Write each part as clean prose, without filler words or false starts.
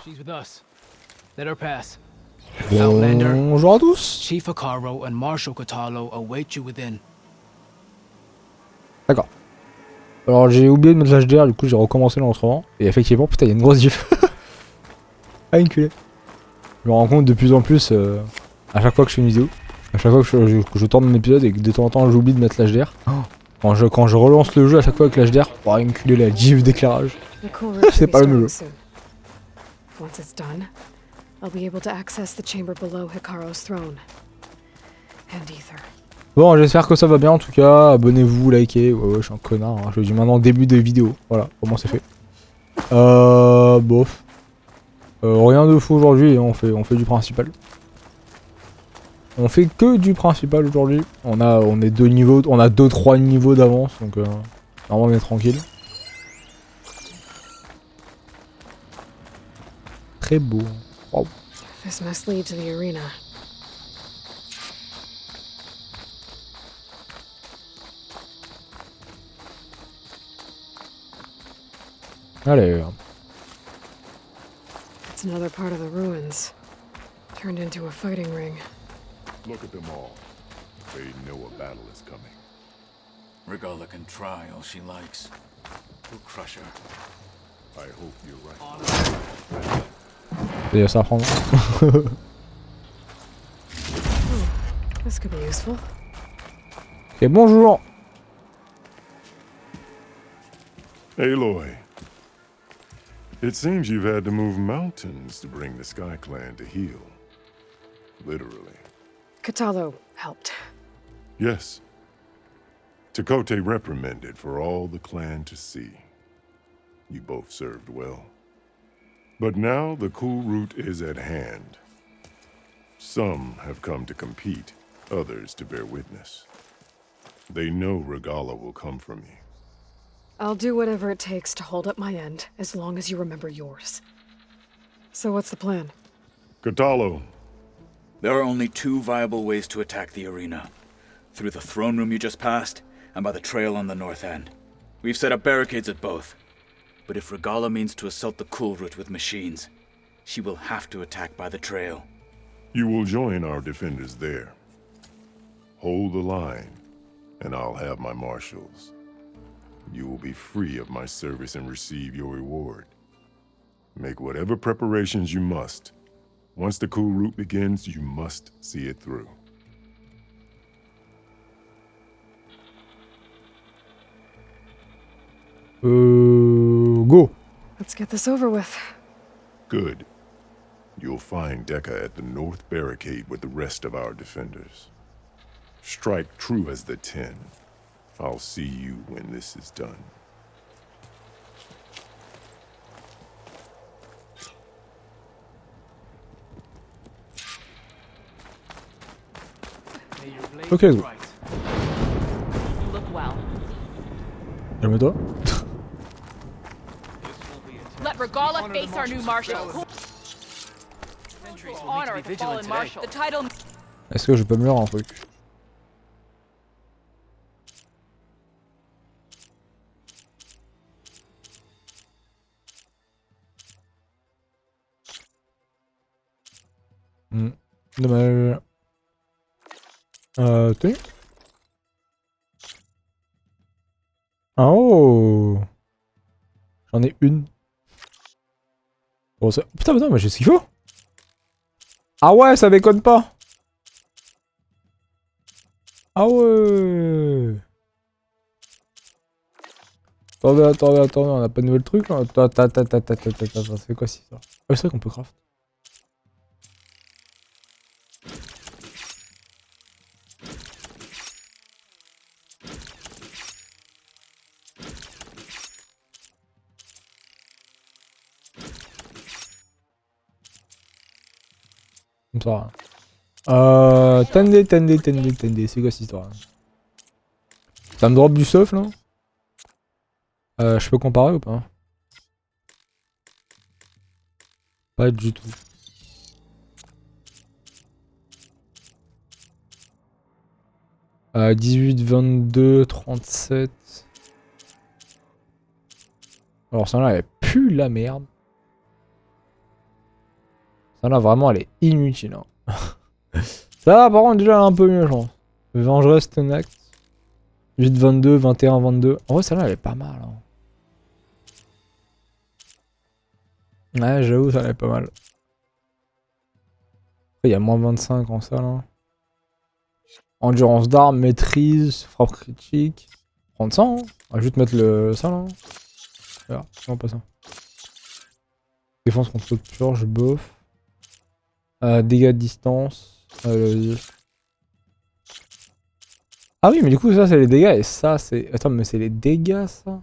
She's with us. Let her pass. Bonjour à tous. Chief HyPeRXKo and Marshal Katalo await you within. D'accord. Alors j'ai oublié de mettre l'HDR, du coup j'ai recommencé l'enregistrement. Et effectivement, putain, il y a une grosse diff. Ah, enculé. Je me rends compte de plus en plus à chaque fois que je fais une vidéo, à chaque fois que je tourne un épisode et que de temps en temps j'oublie de mettre l'HDR. Quand je relance le jeu à chaque fois avec l'HDR, oh, enculé la diff d'éclairage. C'est pas le même jeu. Once it's done, I'll be able to access the chamber below HyPeRXKo's throne. And Ether. Bon, j'espère que ça va bien en tout cas. Abonnez-vous, likez. Ouais, je suis un connard. Hein. Je le dis maintenant début de vidéo. Voilà, comment c'est fait. Bof. Rien de fou aujourd'hui. On fait du principal. On fait que du principal aujourd'hui. On est 2 niveaux. On a 2-3 niveaux d'avance. Donc, normalement, on est tranquille. Très beau. Wow. This must lead to the arena. Allez. It's another part of the ruins, turned into a fighting ring. Look at them all. They know a battle is coming. Regala can try all she likes. We'll crush her. I hope you're right. Et ça prend. This could be useful. Et bonjour. Aloy. It seems you've had to move mountains to bring the Sky Clan to heel. Literally. Katalo helped. Yes. Tekote reprimanded for all the clan to see. You both served well. But now the cool route is at hand. Some have come to compete, others to bear witness. They know Regala will come from you. I'll do whatever it takes to hold up my end, as long as you remember yours. So what's the plan? Katalo. There are only 2 viable ways to attack the arena. Through the throne room you just passed, and by the trail on the north end. We've set up barricades at both. But if Regala means to assault the cool route with machines, she will have to attack by the trail. You will join our defenders there. Hold the line, and I'll have my marshals. You will be free of my service and receive your reward. Make whatever preparations you must. Once the cool route begins, you must see it through. Go. Let's get this over with. Good. You'll find Dekka at the north barricade with the rest of our defenders. Strike true as the 10. I'll see you when this is done. Ok, go. Look well. Calme-toi. Let Regala face our new marshal. Honor the fallen marshal. The title. Est-ce que je peux me leur un truc? Dommage. Tenez. Oh. J'en ai une. Bon, ça... Putain, mais j'ai ce qu'il faut. Ah ouais, ça déconne pas. Ah ouais. Attendez, on a pas de nouvel truc là. Attends, c'est quoi ça? Ah, c'est vrai qu'on peut craft. Comme ça. Attendez, c'est quoi cette histoire là? Ça me drop du stuff là? Je peux comparer ou pas? Pas du tout. « 18, 22, 37... » Alors ça là, elle pue la merde. Ça là vraiment elle est inutile. Hein. Ça par contre déjà elle est un peu mieux je pense. Vengeresse Tenact. 8-22, 21-22. En vrai celle-là elle est pas mal. Hein. Ouais j'avoue ça elle est pas mal. Après il y a moins 25 en ça là. Endurance d'armes, maîtrise, frappe critique. Prendre ça hein. On va juste mettre le ça là. Voilà, non pas ça. Défense contre purge, bof. Dégâts de distance. Ah oui, mais du coup, ça c'est les dégâts et ça c'est. Attends, mais c'est les dégâts ça?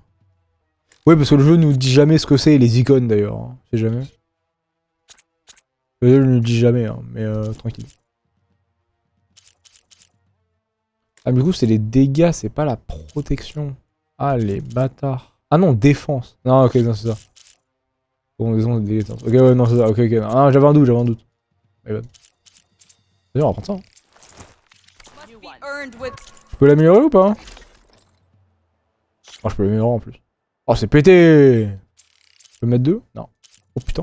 Oui, parce que le jeu nous dit jamais ce que c'est, les icônes d'ailleurs. Hein. C'est jamais. Le jeu nous dit jamais, hein, mais tranquille. Ah, mais du coup, c'est les dégâts, c'est pas la protection. Ah, les bâtards. Ah non, défense. Non, ok, non, c'est ça. Bon, défense, dégâts. Ok, ouais, non, c'est ça. Ok, ok. Ah, j'avais un doute, j'avais un doute. D'ailleurs, on va prendre ça. Hein. Je peux l'améliorer ou pas? Oh, je peux l'améliorer en plus. Oh, c'est pété! Je peux mettre 2? Non. Oh putain.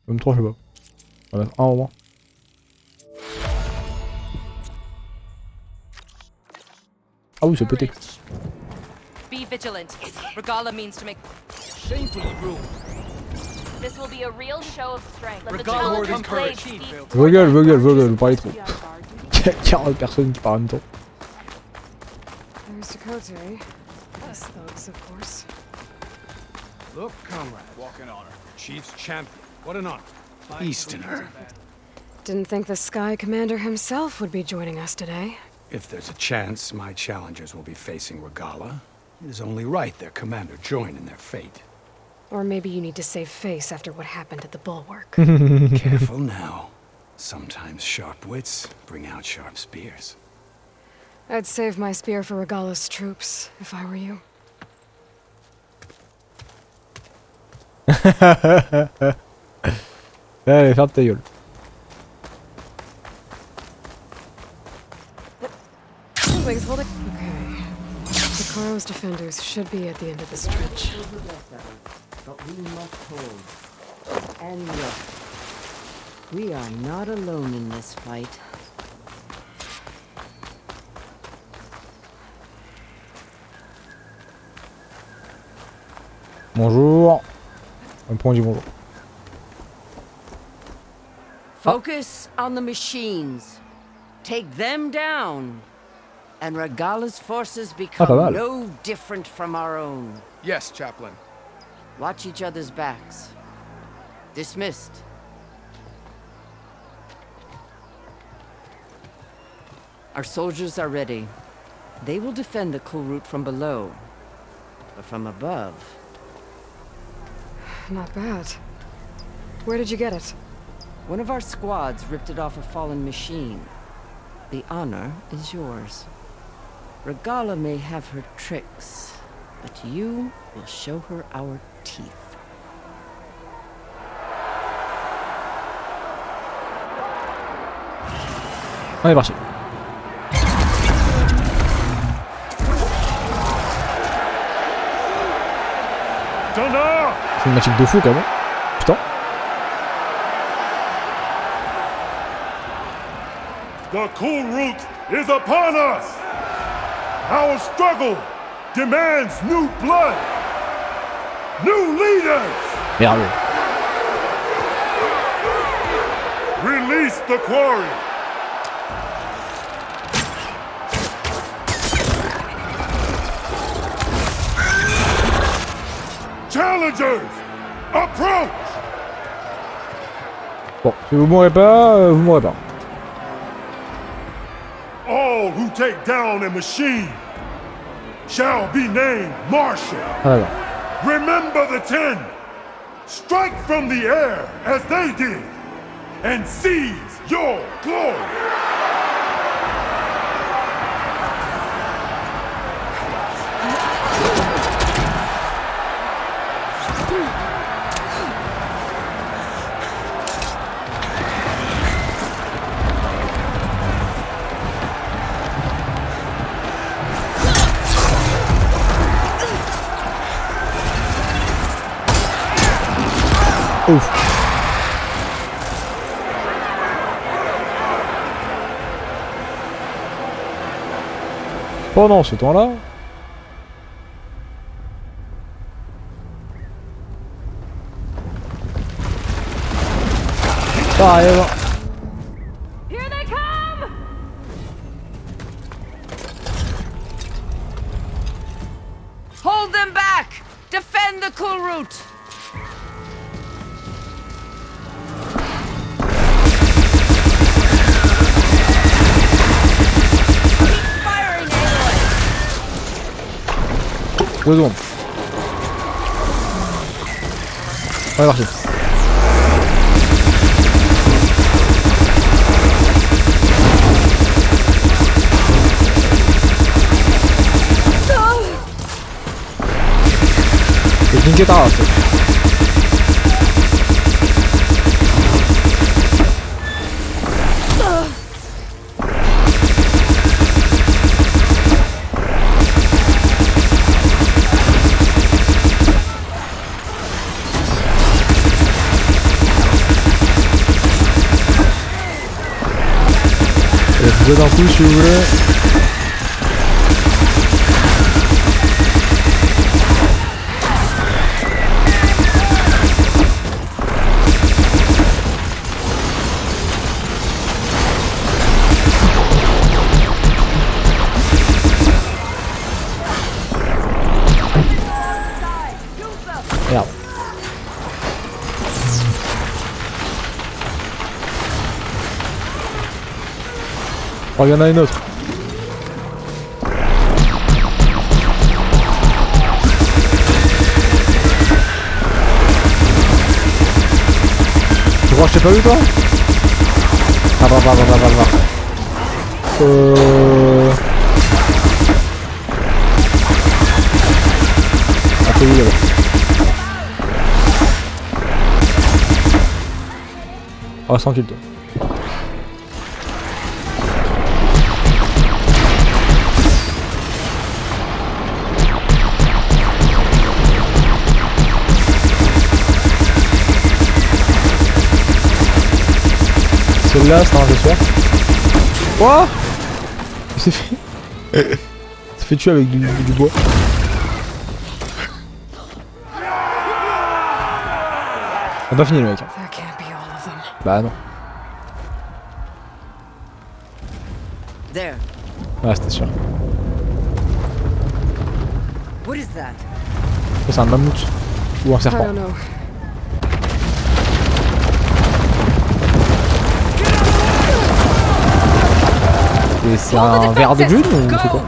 Même 3, je sais pas. On va mettre 1 au moins. Ah oui, c'est pété. Be vigilant. Regala means to make. Shamefully rude. This will be a real show of strength. Let the Regala challenge word blade encouraged. speak. Vous parlez trop. 40 personnes qui parlent en même temps. There's Dakota. Us thugs, of course. Look, comrade. Walk in honor. Chief's champion. What an honor. Easterner. Didn't think the Sky Commander himself would be joining us today. If there's a chance my challengers will be facing Regala, it is only right their commander join in their fate. Or maybe you need to save face after what happened at the bulwark. Careful now. Sometimes sharp wits bring out sharp spears. I'd save my spear for Regala's troops, if I were you. Allez, ferme ta gueule. Wings, hold it. Okay. Hikaro's defenders should be at the end of the stretch. But we must hold. And look, we are not alone in this fight. Bonjour. On prend du bonjour. Focus on the machines. Take them down. And Regala's forces become mal. no different from our own. Yes, Chaplain. Watch each other's backs. Dismissed. Our soldiers are ready. They will defend the cool route from below. But from above... Not bad. Where did you get it? One of our squads ripped it off a fallen machine. The honor is yours. Regala may have her tricks, but you will show her our teeth. On est parti. C'est une matique de fou quand même. Putain. The cool route is upon us! Our struggle demands new blood! New leaders! Merde. Release the quarry! Challengers! Approach! Bon, si vous mourrez pas, vous mourrez pas. All who take down a machine shall be named Marshal. Ah d'accord. Remember the 10. Strike from the air as they did and seize your glory. Ouf. Pendant ce temps-là... Ça arrive. Here they come! Hold them back! Defend the cool route! Keep firing, Aloy! 2 secondes. On est parti. Je vais niquer ta race. Je vais d'un coup si vous voulez. Merde. Oh, il y en a une autre. Tu crois que je t'ai pas vu toi? Ah va. Ah t'es où là-bas? Oh, tranquille toi. Celle-là, c'est un j'espère. Quoi? Il s'est fait... Il s'est fait tuer avec du bois. On a pas fini le mec. That can't be all of them. Bah non. There. Ah c'était sûr. What is that? Ça c'est un mammouth. Ou un I serpent. don't know. Et c'est un verre de lune ou c'est quoi?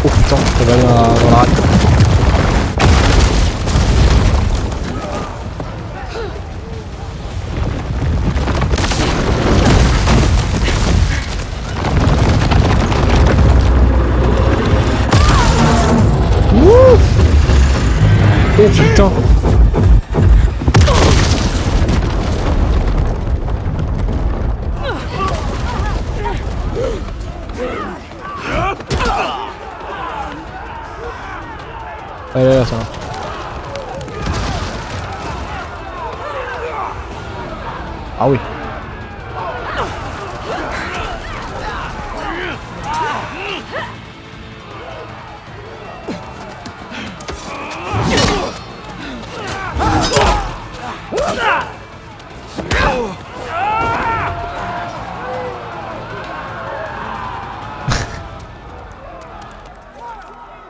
Oh putain, ça va aller dans la rate. Ouf! Oh putain! Allez là ça va. Ah oui.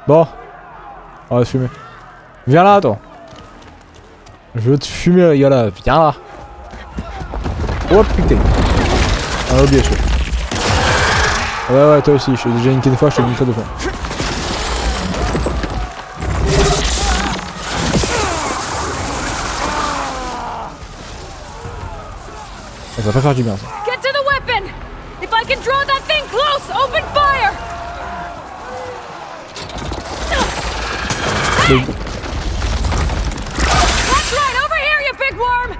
Bon. On va se fumer. Viens là, toi. Je veux te fumer, les gars là. Viens là. Oh putain. On a oublié celui-là. Ouais, toi aussi. Je t'ai déjà niqué une fois, je te nique deux fois. Ça va pas faire du bien ça. Get to the weapon! If I can draw that thing close, open fire! That's right, over here, you big worm!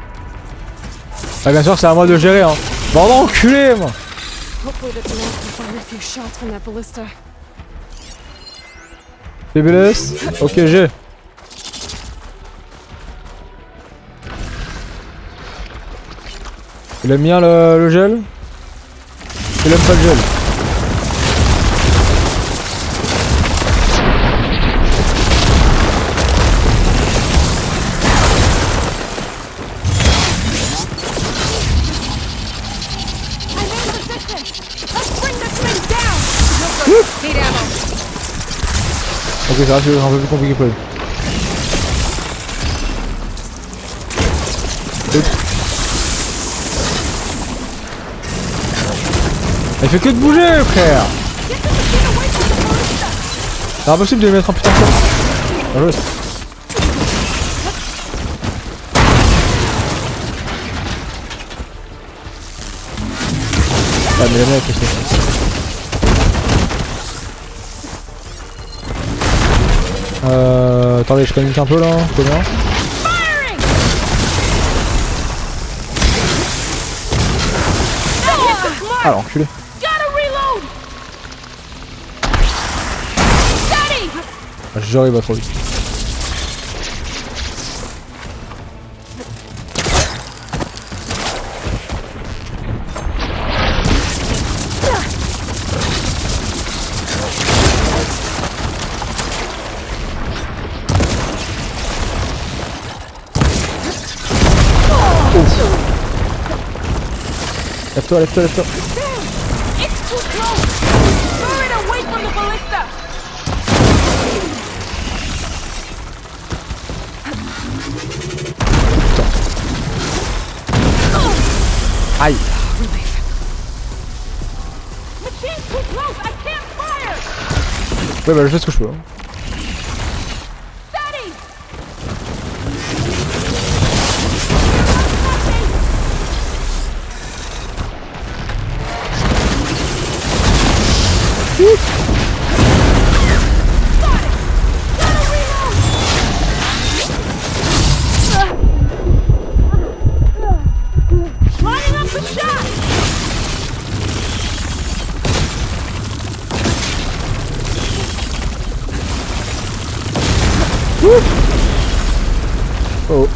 Ah bien sûr c'est à moi de gérer hein. Bande enculé moi. Hopefully that's enough to fire a few shots from that ballista. TBLS. Ok j'ai. Il aime bien le gel? Il aime pas le gel. Ok, ça va, c'est un peu plus compliqué pour lui. Il fait que de bouger, frère. C'est impossible de lui mettre un putain de shot. Bien joué. Ah mais la mec aussi. Attendez, je panique un peu là, combien? Ah l'enculé. Ah, j'arrive à trop vite. Lève-toi, lève-toi, lève-toi. Aïe. Ouais bah je fais ce que je peux. Oh.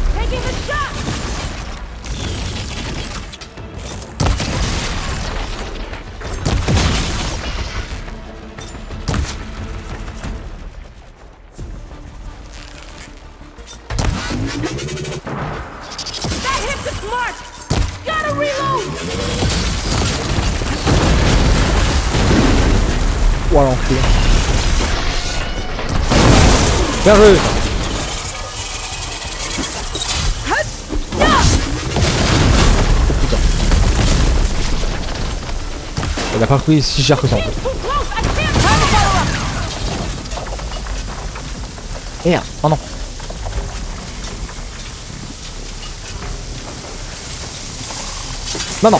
Voilà, l'enculé. Bien joué. Il a pas pris si cher que ça en fait. Merde, oh non. Non non.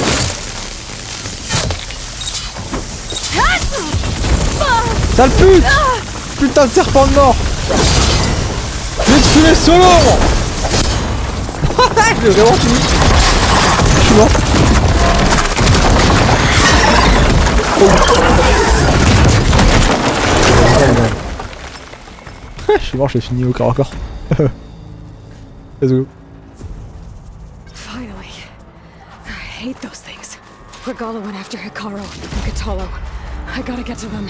Sale pute. Putain de serpent de mort. Je vais te tuer solo. Je l'ai vraiment tué. Je suis mort. Je suis mort, j'ai fini au corps à corps. Let's go. Finally. I hate those things. Regala went after Hikaru and Katalo. I gotta get to them.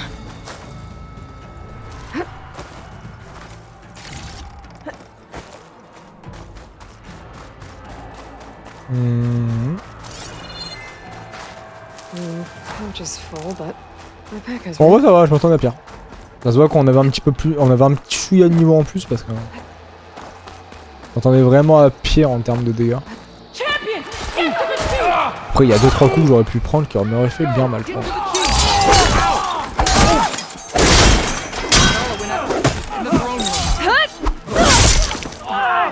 Pouch is full, but my pack is. En vrai ça va, je m'attendais à pire. Ça se voit qu'on avait un petit peu plus, on avait un petit chouïa de niveau en plus parce que on attendait vraiment à pire en termes de dégâts. Après il y a 2-3 coups que j'aurais pu prendre qui m'auraient fait bien mal je pense.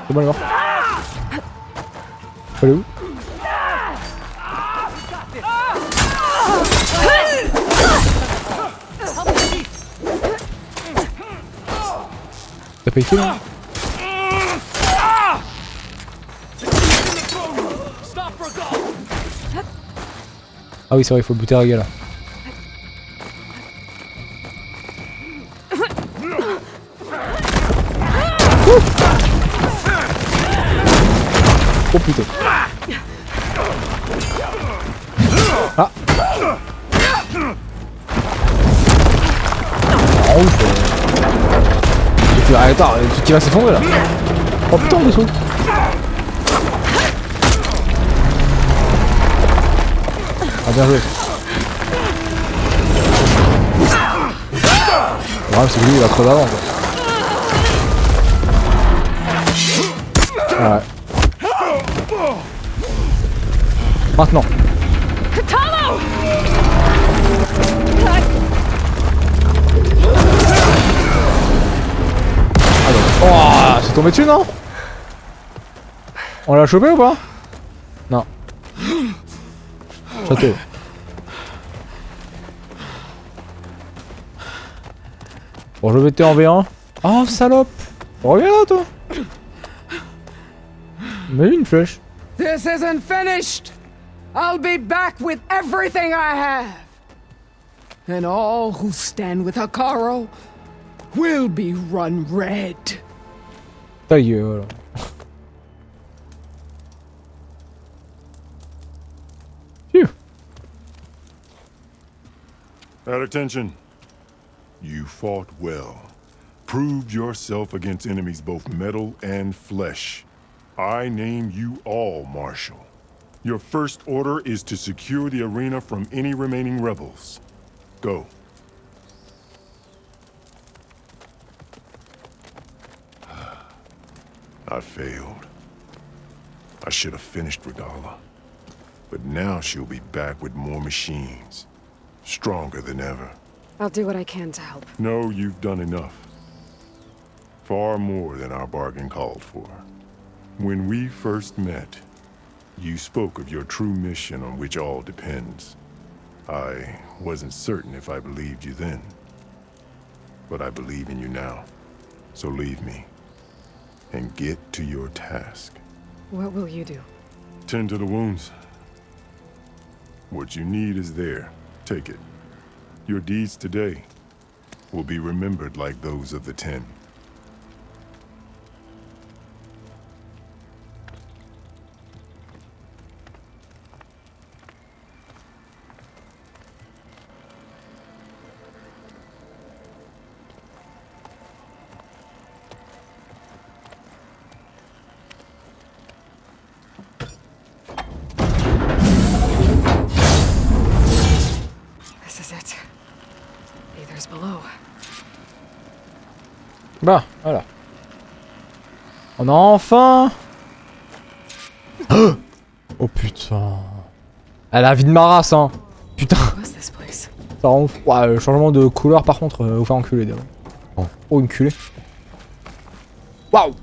C'est bon, il est mort. Faut aller où? T'as pas été là? Ah oui c'est vrai, il faut buter Raga là. Oh putain. Attends, le truc qui va s'effondrer là. Oh putain, le vaisseau. Ah, bien joué. Le problème, c'est que lui, il va crever avant, quoi. Ouais. Maintenant. Oh, c'est tombé dessus, non? On l'a chopé ou pas? Non. Château. Bon, je vais te en V1. Oh, salope! Reviens là, toi! Mais une flèche. This isn't finished! I'll be back with everything I have! And all who stand with HyPeRXKo will be run red. Ta gueule. Phew. At attention. You fought well. Proved yourself against enemies both metal and flesh. I name you all Marshal. Your first order is to secure the arena from any remaining rebels. Go. I failed. I should have finished Regala. But now she'll be back with more machines. Stronger than ever. I'll do what I can to help. No, you've done enough. Far more than our bargain called for. When we first met, you spoke of your true mission on which all depends. I wasn't certain if I believed you then. But I believe in you now. So leave me. And get to your task. What will you do? Tend to the wounds. What you need is there. Take it. Your deeds today will be remembered like those of the 10. Bah, voilà. On a enfin... Oh putain. Elle a la vie de ma race, hein. Putain. Ça rend ouf. Ouais, le changement de couleur par contre, vous faire enculer d'abord. Oh, enculé. Waouh.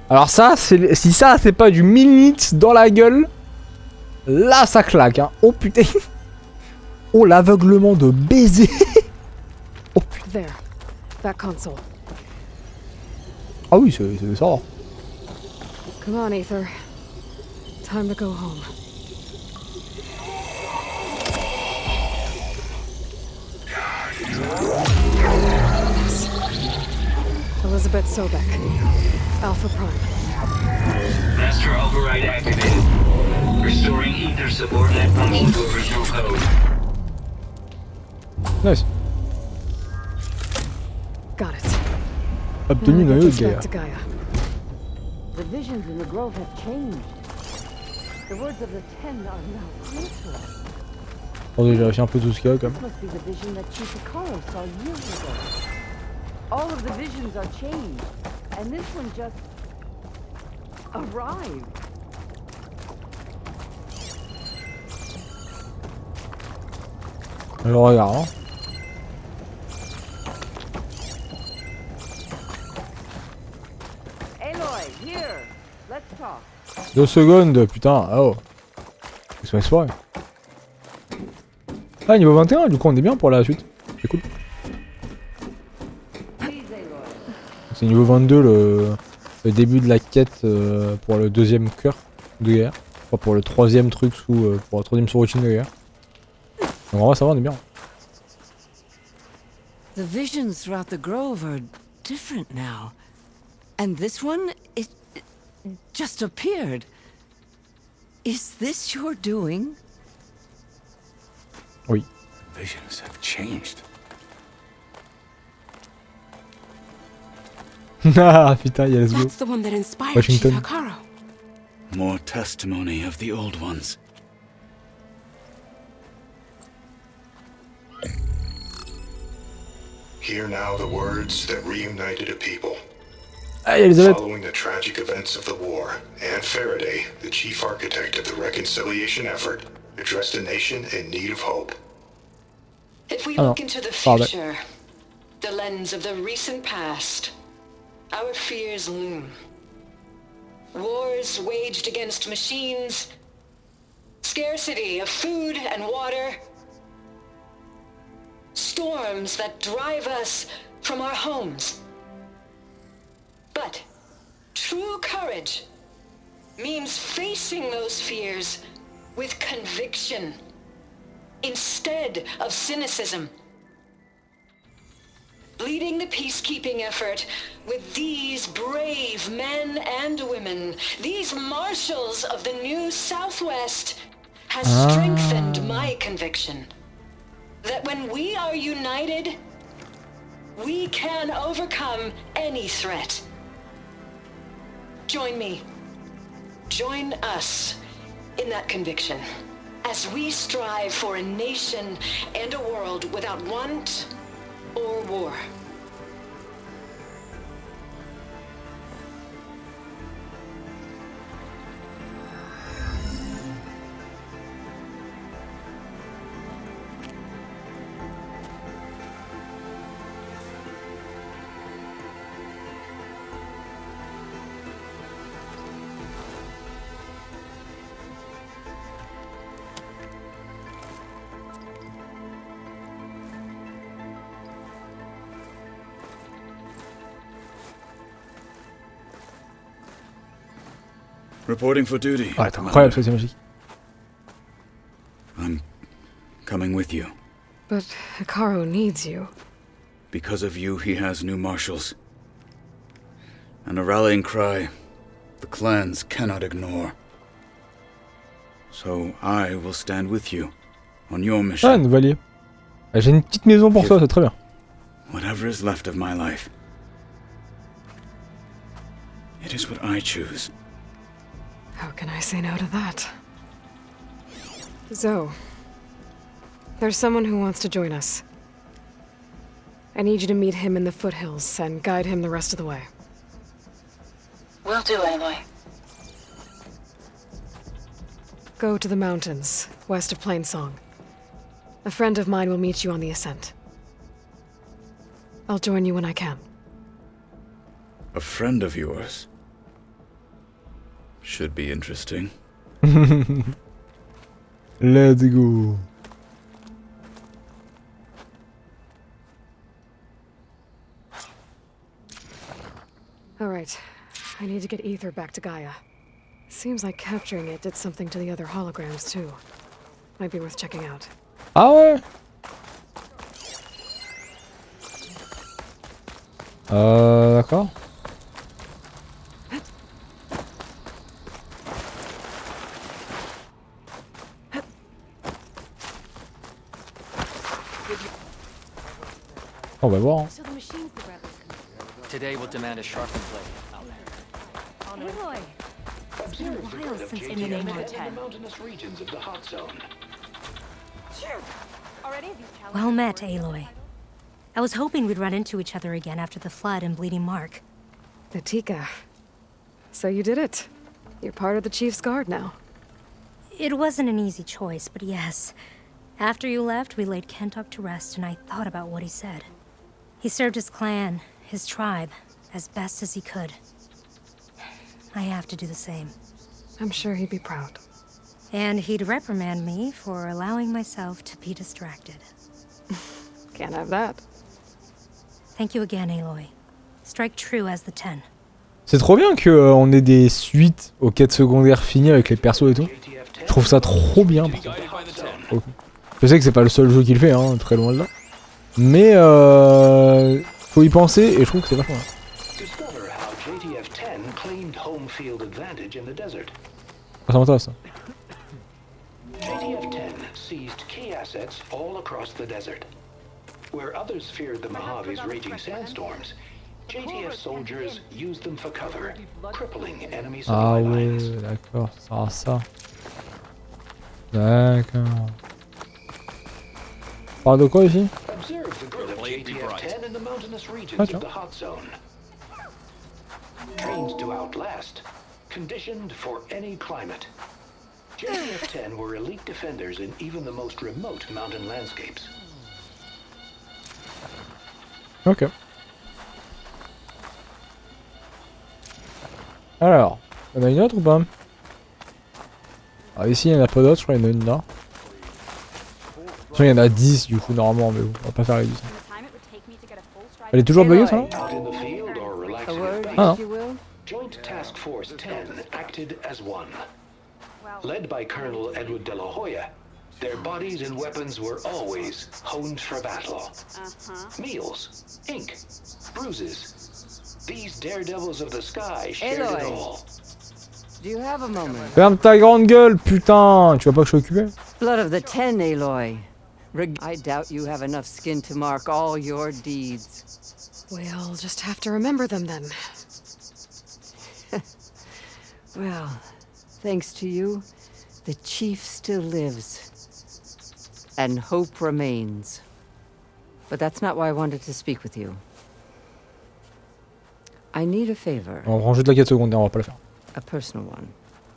Alors ça, si ça c'est pas du minute dans la gueule, là ça claque, hein. Oh putain. Oh, l'aveuglement de baiser. Oh putain. That console. Ah oui, c'est ça. Come on, Aether. Time to go home. Elizabeth Sobek. Alpha Prime. Master override activated. Restoring ether subordinate function to original code. Nice. Got it. Obtenu une autre Gaia. The visions in the grove have changed. The words of the 10 are now closer. On va vérifier un peu tout ce qu'il y a quand même. This must be the vision that HyPeRXKo saw years ago. All of the visions are changed, and this one just arrived. Alors regarde, hein. Aloy, here. Let's talk. 2 secondes, putain. Oh. Qu'est-ce qu'on va se faire? Ah, niveau 21, du coup on est bien pour la suite. C'est cool. C'est niveau 22 le début de la quête pour le deuxième cœur de guerre. Enfin pour le troisième truc pour la troisième sous-routine de guerre. Donc en vrai ça va, on est bien. The visions throughout the grove are different now. And this one, it just appeared. Is this your doing? Oui. Visions have changed. Ah putain, yeah, let's go. That's the one that inspired Washington. Chief HyPeRXKo. More testimony of the old ones. Hear now the words that reunited a people. Hey, Elizabeth. Following the tragic events of the war, Anne Faraday, the chief architect of the reconciliation effort, addressed a nation in need of hope. If we look into the future, the lens of the recent past, our fears loom. Wars waged against machines, scarcity of food and water, storms that drive us from our homes. But true courage means facing those fears with conviction instead of cynicism. Leading the peacekeeping effort with these brave men and women, these marshals of the new Southwest, has strengthened my conviction that when we are united, we can overcome any threat. Join me. Join us in that conviction as we strive for a nation and a world without want or war. Reporting for duty. Ouais, c'est incroyable ça, c'est magique. I'm coming with you. But HyPeRXKo needs you. Because of you, he has new marshals. And a rallying cry the clans cannot ignore. So I will stand with you on your mission. Ah, Nouveau. J'ai une petite maison pour toi, c'est très bien. Whatever is left of my life. It is what I choose. How can I say no to that? Zoe, there's someone who wants to join us. I need you to meet him in the foothills and guide him the rest of the way. Will do, Aloy. Go to the mountains, west of Plainsong. A friend of mine will meet you on the ascent. I'll join you when I can. A friend of yours? Should be interesting. Let's go. All right. I need to get Ether back to Gaia. Seems like capturing it did something to the other holograms too. Might be worth checking out. Ah ouais. D'accord. On va voir. Today we'll demand a sharpened blade. Aloy, it's been a while since in the mountainous regions of the hot zone. Well met, Aloy. I was hoping we'd run into each other again after the flood and Bleeding Mark. Atika. So you did it. You're part of the Chief's Guard now. It wasn't an easy choice, but yes. After you left, we laid Kentuck to rest, and I thought about what he said. He served his clan, his tribe, as best as he could. I have to do the same. I'm sure he'd be proud. And he'd reprimand me for allowing myself to be distracted. Can't have that. Thank you again, Aloy. Strike true as the 10. C'est trop bien que on ait des suites aux quêtes secondaires finies avec les persos et tout. Je trouve ça trop bien. Par contre. Je sais que c'est pas le seul jeu qu'il fait, hein, très loin de là. Mais faut y penser et je trouve que c'est vachement bien. Ça m'intéresse ça. JTF-10 seized key assets all across the desert. Where others feared the Mojave's raging sandstorms, JTF soldiers use them for cover, crippling enemy Ah supply ouais, lines. d'accord, ça sert à ça. D'accord. On parle de quoi ici? Observe the good of JTF-10 in the mountainous regions Ah, of tiens. the hot zone. Trained to outlast, conditioned for any climate. JTF-10 were elite defenders in even the most remote mountain landscapes. Ok. Alors, il y en a une autre ou pas? Ah ici il y en a pas d'autres, je crois qu'il y en a une là. Il y en a 10 du coup normalement, mais bon, on va pas faire les 10. Elle est toujours buggée ça? Out in the field or relaxing at base, Ah non. Joint Task Force 10 acted as one. Led by Colonel Edward de la Hoya, their bodies and weapons were always honed for battle. Meals, ink, bruises. These daredevils of the sky shared it Aloy. all. Do you have a moment? Ferme ta grande gueule, putain! Tu vois pas que je suis occupé? Blood of the Ten, Aloy. I doubt you have enough skin to mark all your deeds. We'll just have to remember them then. Well, thanks to you, the chief still lives. And hope remains. But that's not why I wanted to speak with you. I need a favor. On va ranger de la quête secondaire, on va pas la faire. A personal one.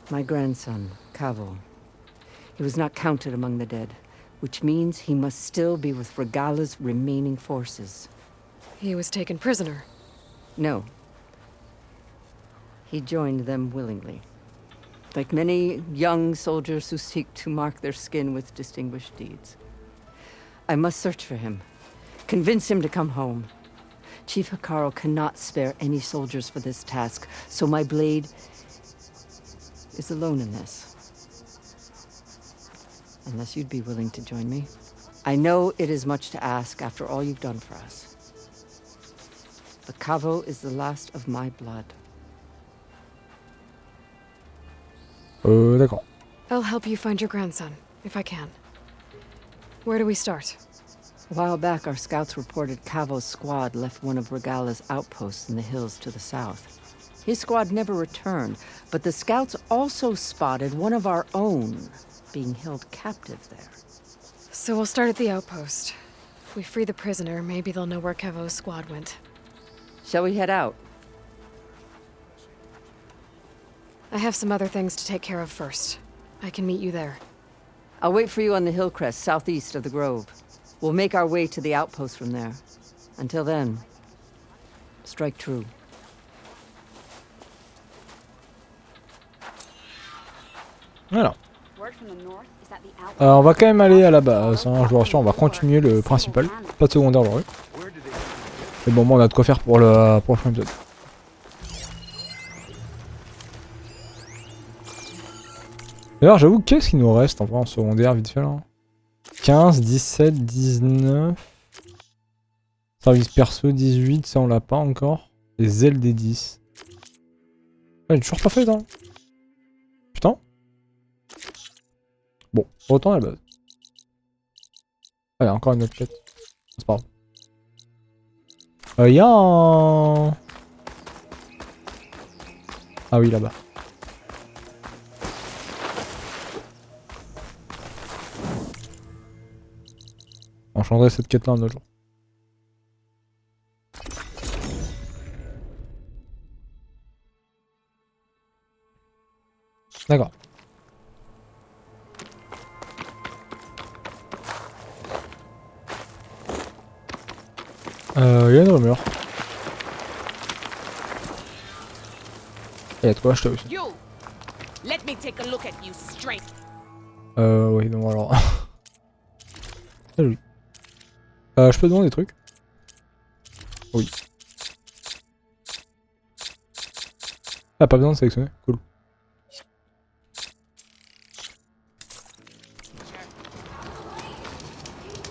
My grandson, Kavo. He was not counted among the dead, which means he must still be with Regala's remaining forces. He was taken prisoner. No. He joined them willingly. Like many young soldiers who seek to mark their skin with distinguished deeds. I must search for him. Convince him to come home. Chief HyPeRXKo cannot spare any soldiers for this task, so my blade is alone in this. Unless you'd be willing to join me. I know it is much to ask after all you've done for us. But Kavo is the last of my blood. D'accord. I'll help you find your grandson, if I can. Where do we start? A while back, our scouts reported Kavo's squad left one of Regala's outposts in the hills to the south. His squad never returned, but the scouts also spotted one of our own being held captive there. So we'll start at the outpost. If we free the prisoner, maybe they'll know where Kevo's squad went. Shall we head out? I have some other things to take care of first. I can meet you there. I'll wait for you on the hill crest southeast of the grove. We'll make our way to the outpost from there. Until then, strike true. Voilà. On va quand même aller à la base, hein. Je vous rassure, on va continuer le principal. Pas de secondaire aujourd'hui. Mais bon, on a de quoi faire pour le prochain épisode. D'ailleurs, j'avoue, qu'est-ce qu'il nous reste en vrai en secondaire, vite fait là? 15, 17, 19. Service perso, 18, ça on l'a pas encore. Les ailes des 10. Ah, j'ai toujours pas fait, hein. Putain. Bon, autant à la base. Allez, encore une autre quête. C'est pas grave. Y'a un... Ah oui, là-bas. On changerait cette quête-là un autre jour. D'accord. Il y a une rumeur. Il y a de quoi acheter aussi. Let me take a look at you straight. Oui, donc alors. Salut. Je peux demander des trucs? Oui. Ah, pas besoin de sélectionner, cool.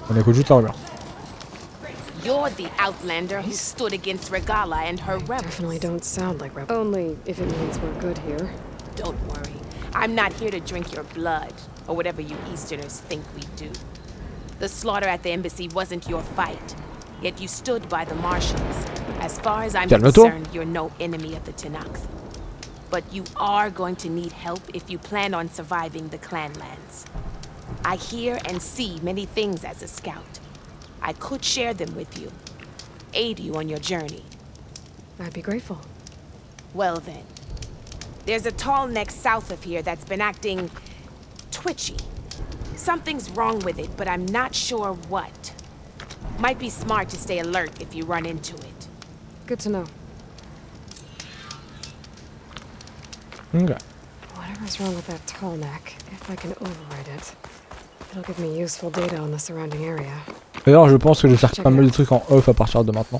On écoute juste la rumeur. You're the outlander who stood against Regala and her rebels. Definitely don't sound like rebels. Only if it means we're good here. Don't worry. I'm not here to drink your blood, or whatever you Easterners think we do. The slaughter at the embassy wasn't your fight, yet you stood by the marshals. As far as I'm Calme-toi. concerned, you're no enemy of the Tenakth. But you are going to need help if you plan on surviving the Clanlands. I hear and see many things as a scout. I could share them with you, aid you on your journey. I'd be grateful. Well then, there's a tall neck south of here that's been acting twitchy. Something's wrong with it, but I'm not sure what. Might be smart to stay alert if you run into it. Good to know. Okay. Whatever's wrong with that tall neck, if I can override it, it'll give me useful data on the surrounding area. D'ailleurs, je pense que je vais faire pas mal de trucs en off à partir de maintenant.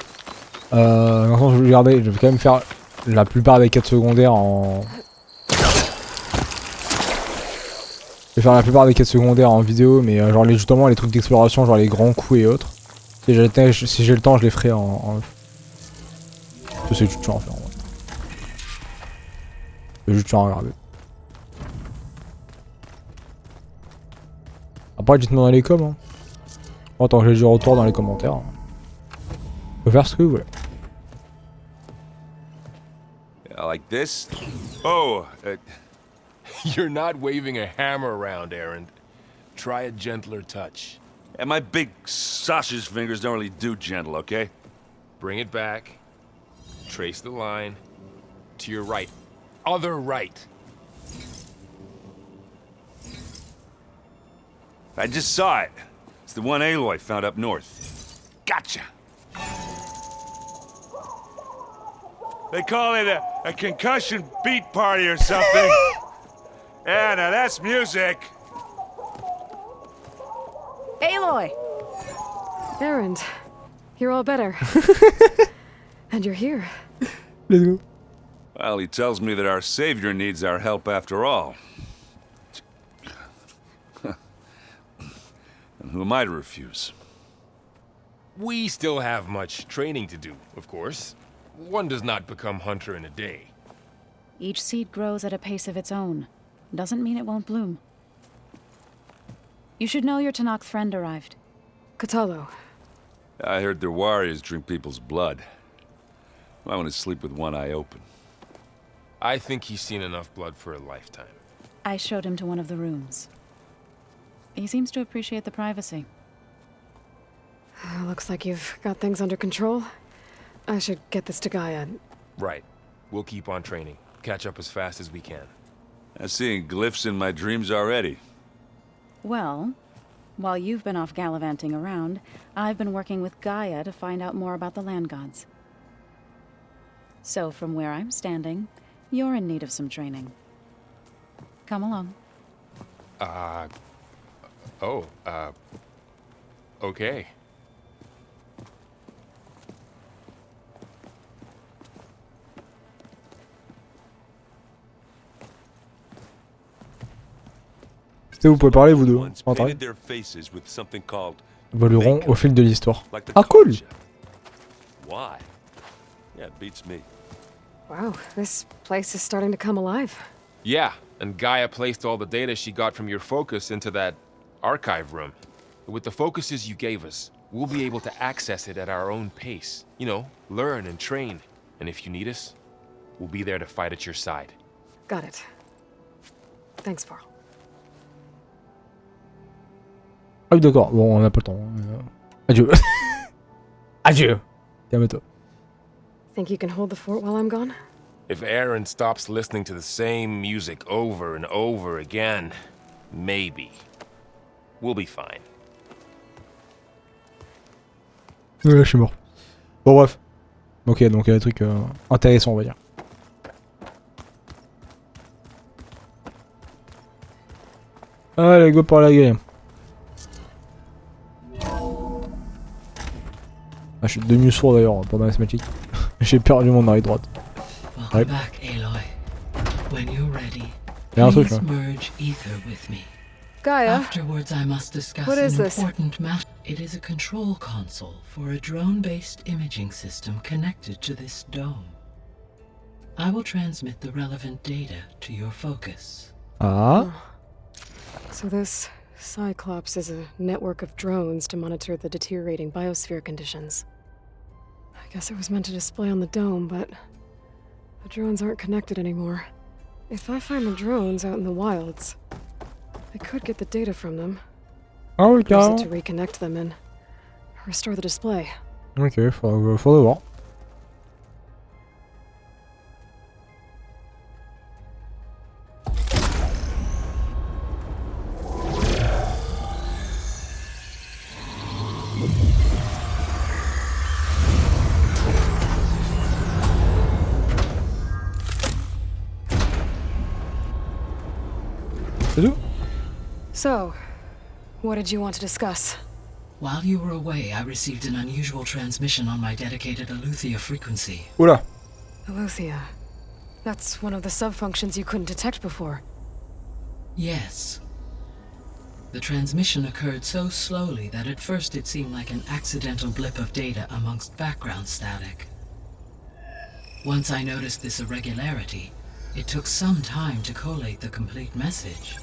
Maintenant, je vais quand même faire la plupart des quêtes secondaires en... Je vais faire la plupart des quêtes secondaires en vidéo, mais genre justement les trucs d'exploration, genre les grands coups et autres. Si j'ai le temps, je les ferai en off. Je sais que tu en faire en vrai. C'est juste à regarder. Après, dites-moi dans les coms. Hein. Moi, tant que j'ai du retour dans les commentaires. Hein. Je peux faire ce que vous voulez. Like this? Oh, You're not waving a hammer around, Aaron. Try a gentler touch. and my big sausage fingers don't really do gentle, okay? Bring it back. Trace the line. To your right. Other right. I just saw it. It's the one Aloy found up north. Gotcha. They call it a concussion beat party or something. Yeah, now that's music. Aloy! Aaron, you're all better. And you're here. Let's go. Well, he tells me that our savior needs our help after all. And who am I to refuse? We still have much training to do, of course. One does not become hunter in a day. Each seed grows at a pace of its own. Doesn't mean it won't bloom. You should know your Tenakth friend arrived. Katalo. I heard their warriors drink people's blood. I want to sleep with one eye open. I think he's seen enough blood for a lifetime. I showed him to one of the rooms. He seems to appreciate the privacy. Looks like you've got things under control. I should get this to Gaia. Right. We'll keep on training. Catch up as fast as we can. I'm seeing glyphs in my dreams already. Well, while you've been off gallivanting around, I've been working with Gaia to find out more about the land gods. So from where I'm standing, you're in need of some training. Come along. Okay. Vous pouvez parler vous deux. Painted their faces with something called Évolueront au fil de l'histoire. Ah cool. Why? Yeah, it beats me. Wow, this place is starting to come alive. Yeah, and Gaia placed all the data she got from your focus into that archive room. With the focuses you gave us, we'll be able to access it at our own pace. You know, learn and train. And if you need us, we'll be there to fight at your side. Got it. Thanks, Varl. Ah oui d'accord, bon on n'a pas le temps. Adieu. Adieu. Calme-toi. Think you can hold the fort while I'm gone? If Aaron stops listening to the same music over and over again, maybe. We'll be fine. Là je suis mort. Bon bref. Ok donc il y a des trucs intéressants on va dire. Allez go par la gueule. Ah, je suis devenu sourd d'ailleurs pendant la cinématique. J'ai perdu mon oreille droite. Ouais. Back, Aloy. When you're ready, y a un truc là. merge ether with me. Gaia? Afterwards, I must discuss What is an this? important matter. It is a control console for a drone-based imaging system connected to this dome. I will transmit the relevant data to your focus. Ah. So this Cyclops is a network of drones to monitor the deteriorating biosphere conditions. guess it was meant to display on the dome, but the drones aren't connected anymore. If I find the drones out in the wilds, I could get the data from them. Ah oui, Use carrément. it to reconnect them and restore the display. Ok, faudrait voir. C'est tout? So, what did you want to discuss? While you were away, I received an unusual transmission on my dedicated Aletheia frequency. Oula. Aletheia. That's one of the subfunctions you couldn't detect before. Yes. The transmission occurred so slowly that at first it seemed like an accidental blip of data amongst background static. Once I noticed this irregularity, it took some time to collate the complete message.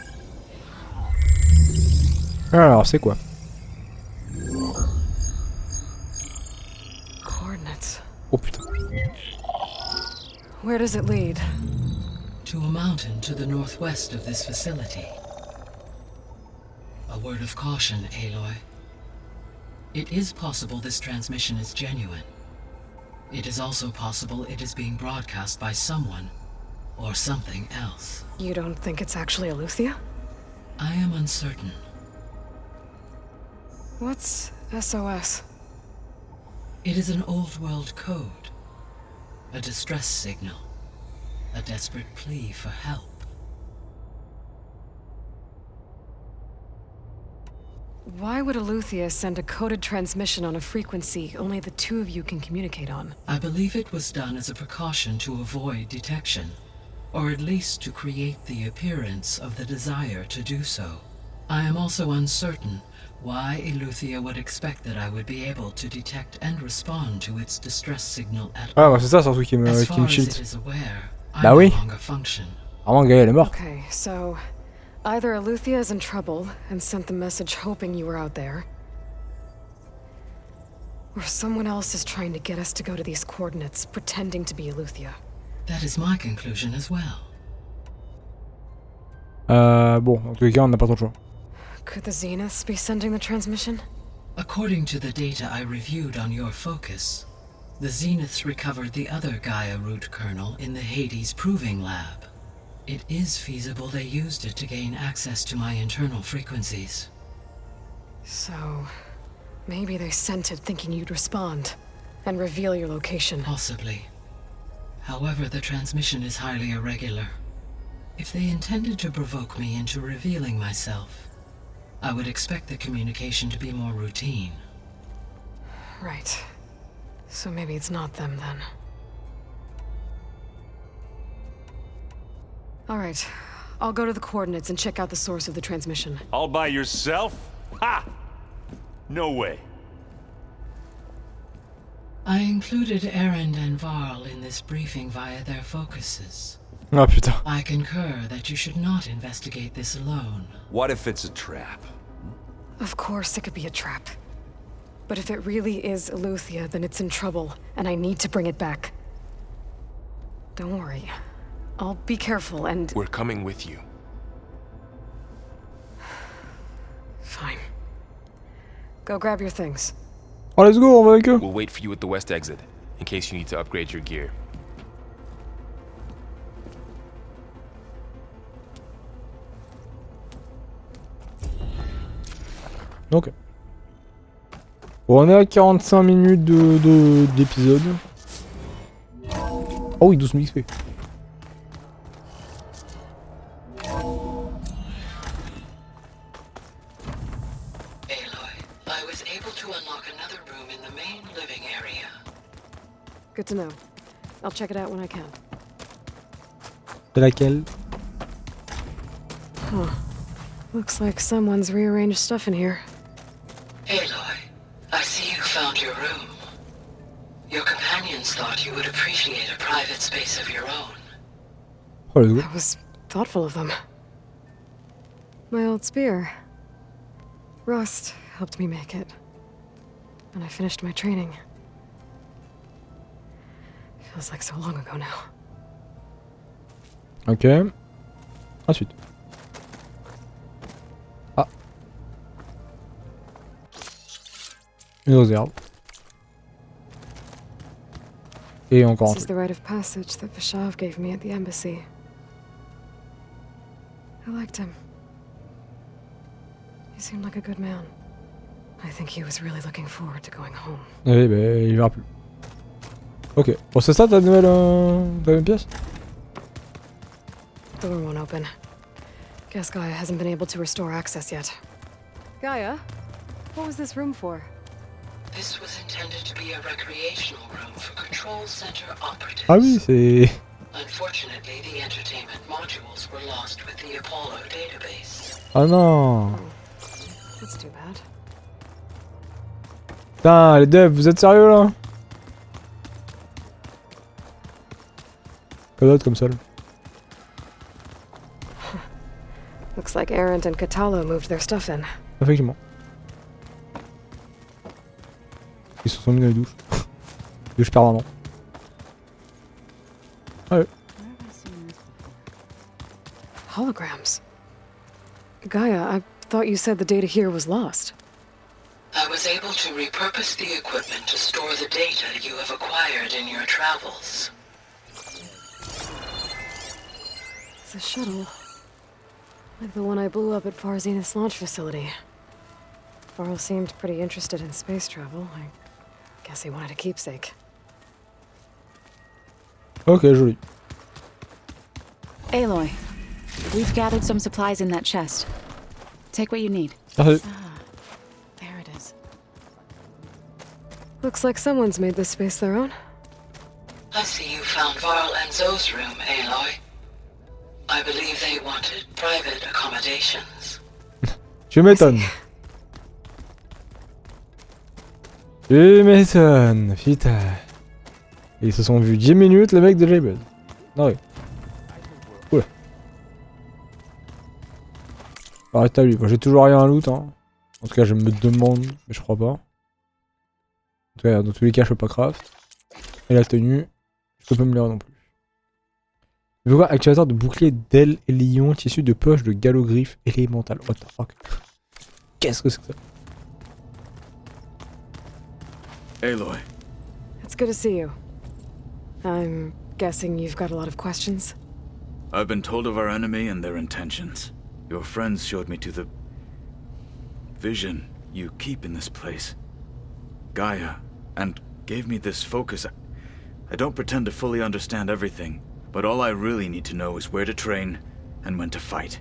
Alors, c'est quoi? Coordinates. Oh putain. Where does it lead? To a mountain to the northwest of this facility. A word of caution, Aloy. It is possible this transmission is genuine. It is also possible it is being broadcast by someone or something else. You don't think it's actually Aletheia? I am uncertain. What's SOS? It is an old world code. A distress signal. A desperate plea for help. Why would Aletheia send a coded transmission on a frequency only the two of you can communicate on? I believe it was done as a precaution to avoid detection, or at least to create the appearance of the desire to do so. I am also uncertain why Aletheia would expect that I would be able to detect and respond to its distress signal at Ah all. bah c'est ça surtout qui me As far as cheat. it is aware, I Bah no oui. longer function. Vraiment, Gaël elle est morte. Okay, so either Aletheia is in trouble and sent the message hoping you were out there, or someone else is trying to get us to go to these coordinates, pretending to be Aletheia. That is my conclusion as well. Bon, en tous les cas, on n'a pas trop de choix. Could the Zeniths be sending the transmission? According to the data I reviewed on your focus, the Zeniths recovered the other Gaia root kernel in the Hades Proving Lab. It is feasible they used it to gain access to my internal frequencies. So, maybe they sent it thinking you'd respond and reveal your location. Possibly. However, the transmission is highly irregular. If they intended to provoke me into revealing myself, I would expect the communication to be more routine. Right. So maybe it's not them then. All right. I'll go to the coordinates and check out the source of the transmission. All by yourself? Ha! No way. I included Erend and Varl in this briefing via their focuses. Ah putain. I concur that you should not investigate this alone. What if it's a trap? Of course it could be a trap. But if it really is Aletheia, then it's in trouble, and I need to bring it back. Don't worry. I'll be careful and... We're coming with you. Fine. Go grab your things. Oh, let's go, on va avec eux. We'll wait for you at the west exit, in case you need to upgrade your gear. Ok. Bon, on est à 45 minutes d'épisode. Oh oui, 12 000 XP. I was able to unlock another room in the main living area. Good to know. I'll check it out when I can. C'est laquelle? Huh. Looks like someone's rearranged stuff in here. Aloy, I see you found your room. Your companions thought you would appreciate a private space of your own. Oh, let's go. That was thoughtful of them. My old spear. Rust helped me make it. And I finished my training. Feels like so long ago now. Ok. Ensuite. Ah. Une réserve. Et encore un This is truc. the rite of passage that Vashav gave me at the embassy. I liked him. He seemed like a good man. I think he was really looking forward to going home. Eh ben, il verra plus. Ok. Bon, c'est ça ta nouvelle pièce? Door won't open. Guess Gaia hasn't been able to restore access yet. Gaia, what was this room for? This was intended to be a recreational room for control center operatives. Ah oui, c'est... Unfortunately, the entertainment modules were lost with the Apollo database. Ah non. That's too bad. Putain, les devs, vous êtes sérieux là? Pas d'autre comme ça là. Looks like Arendt and Katalo moved their stuff in. Effectivement. Ils se sont mis dans les douches. Douche permanent. Ouais. Holograms. Gaia, I thought you said the data here was lost. I was able to repurpose the equipment to store the data you have acquired in your travels. It's a shuttle. Like the one I blew up at Far Zenith's launch facility. Varl seemed pretty interested in space travel. I guess he wanted a keepsake. Ok, joli. Aloy, we've gathered some supplies in that chest. Take what you need. Merci. There it is. Looks like someone's made this space their own. I see you found Varl and Zoe's room, Aloy. I believe they wanted private accommodations. Tu m'étonnes. Tu m'étonnes, putain. Ils se sont vus 10 minutes, les mecs de J-Bud. Non, oui. Oula. Arrête à lui, moi j'ai toujours rien à loot. Hein. En tout cas, je me demande, mais je crois pas. En tout cas, dans tous les cas, je peux pas craft. Et la tenue, je peux pas me l'air non plus. Je vois activateur de bouclier d'aile et lion, tissu de poche de galogriffe élémental. What the fuck? Qu'est-ce que c'est que ça? Aloy. It's good to see you. I'm guessing you've got a lot of questions? I've been told of our enemy and their intentions. Your friends showed me to the vision you keep in this place. Gaia, and gave me this focus. I don't pretend to fully understand everything, but all I really need to know is where to train and when to fight.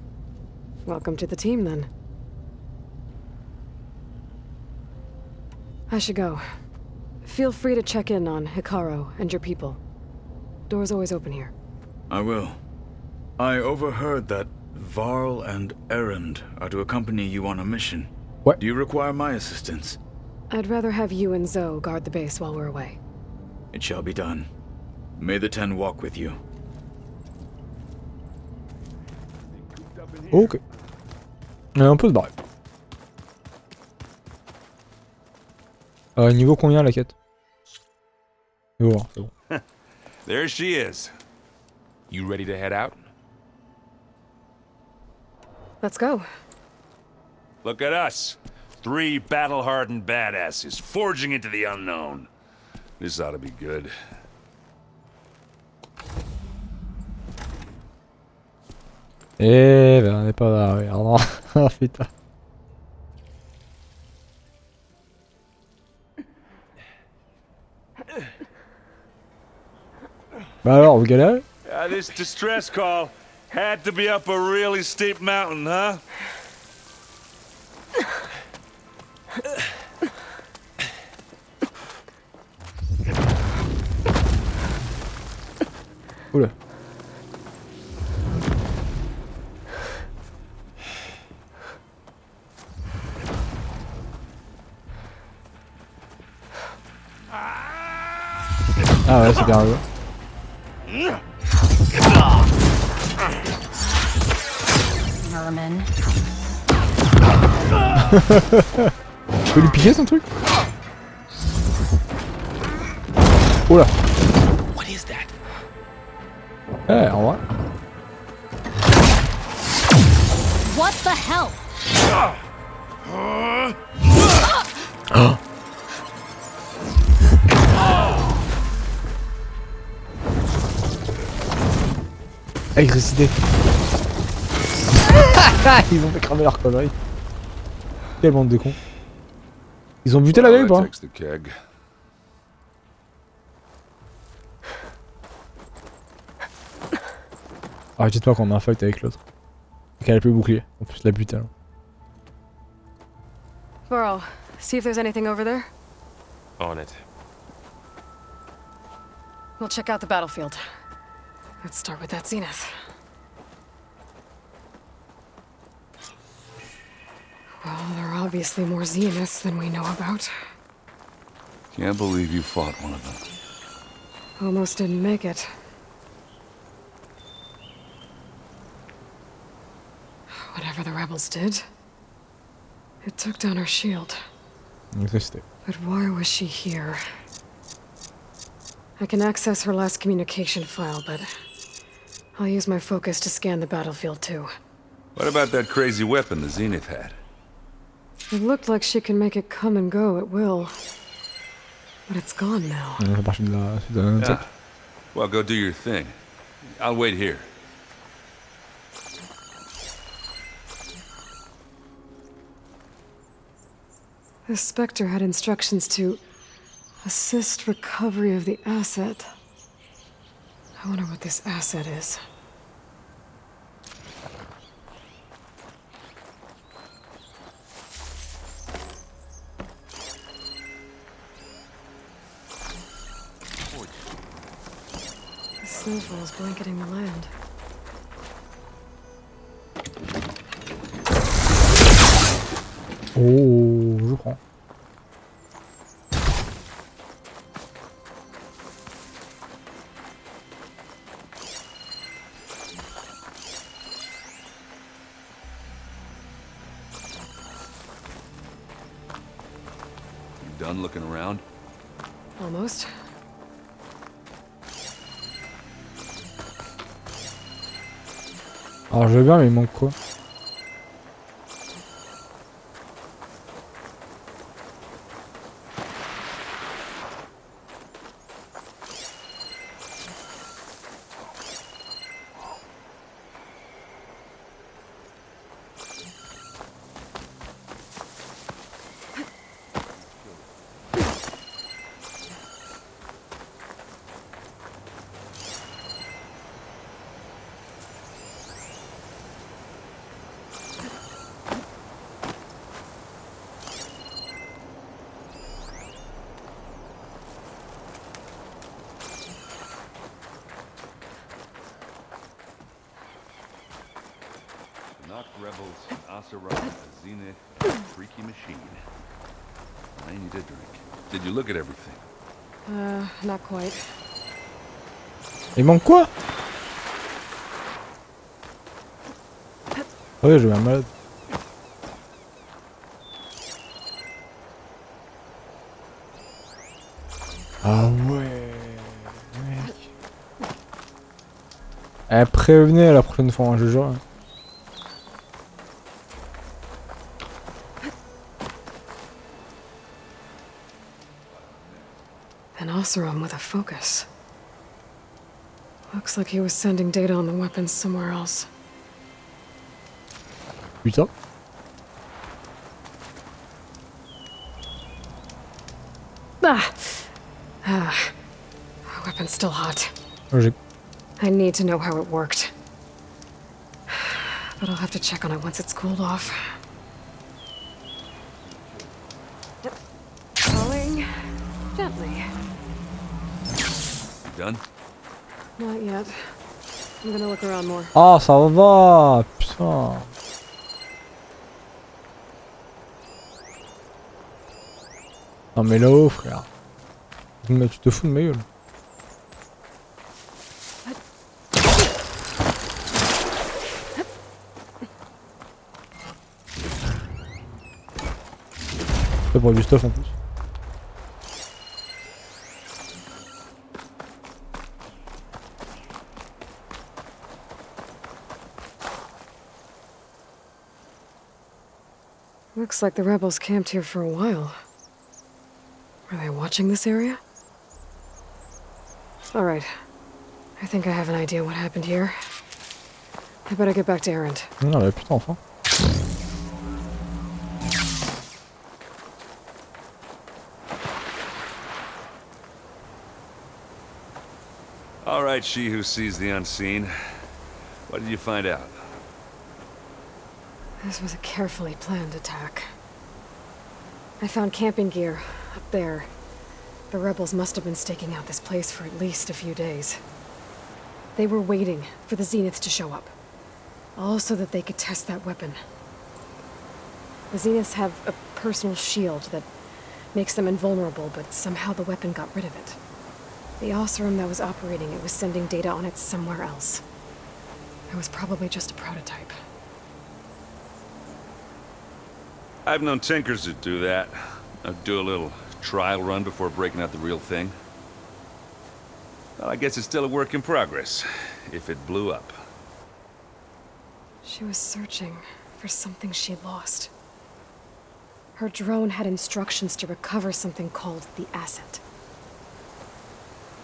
Welcome to the team, then. I should go. Feel free to check in on HyPeRXKo and your people. Door's always open here. I will. I overheard that Varl and Arendt are to accompany you on a mission. What? Do you require my assistance? I'd rather have you and Zoe guard the base while we're away. It shall be done. May the Ten walk with you. Ok. On peut se barrer. Niveau combien la quête? Niveau 1, c'est bon. There she is. You ready to head out? Let's go. Look at us. 3 battle-hardened badasses forging into the unknown. This ought to be good. Eh ben on n'est pas là, regarde. Oh putain. Bah alors, vous galérez? This distress call had to be up a really steep mountain, huh? Oula. Ah ouais, c'est bien joué. Vermin. Tu peux lui piquer son truc? Oh là. What is that? Ouais, en vrai. What the hell? Oh. Électricité. Ils ont fait cramer leur connerie. Quelle bande de cons. Ils ont buté la vieille ou pas? Ah, dites-moi qu'on a un fight avec l'autre. Qu'elle a plus le bouclier. En plus, la bute alors. Burrow, see if there's anything over there. On it. We'll check out the battlefield. Let's start with that zenith. Well, there are obviously more zeniths than we know about. Can't believe you fought one of them. Almost didn't make it. Whatever the rebels did, it took down her shield. Électricité. But why was she here? I can access her last communication file, but I'll use my focus to scan the battlefield too. What about that crazy weapon the Zenith had? It looked like she can make it come and go at will. But it's gone now. Yeah. Well, go do your thing. I'll wait here. The Spectre had instructions to assist recovery of the asset. I wonder what this asset is. The snowfall is blanketing the land. Oh, je prends. You done looking around? Almost. Alors je veux bien mais il manque quoi? Rebels, Asarat, Zenith, freaky machine. I need a drink. Did you look at everything? Not quite. Il manque quoi? Ah ouais, je vais un malade. Ah ouais, mec. Eh, prévenez la prochaine fois, hein, je jure. An Oseram with a focus. Looks like he was sending data on the weapons somewhere else. Putain. Weapon's still hot. Logique. I need to know how it worked. But I'll have to check on it once it's cooled off. Falling gently. Done? Not yet. I'm gonna look around more. Ah, ça va, putain. Non mais là-haut, frère. Mais tu te fous de ma gueule. C'est pour du stuff en plus. Looks like the rebels camped here for a while. Are they watching this area? Alright. I think I have an idea what happened here. I better get back to Errand. Ah bah putain, enfin. All right, she who sees the unseen. What did you find out? This was a carefully planned attack. I found camping gear up there. The rebels must have been staking out this place for at least a few days. They were waiting for the Zeniths to show up. All so that they could test that weapon. The Zeniths have a personal shield that makes them invulnerable, but somehow the weapon got rid of it. The Osram that was operating it was sending data on it somewhere else. It was probably just a prototype. I've known tinkers that do that. I'd do a little trial run before breaking out the real thing. Well, I guess it's still a work in progress, if it blew up. She was searching for something she lost. Her drone had instructions to recover something called the asset.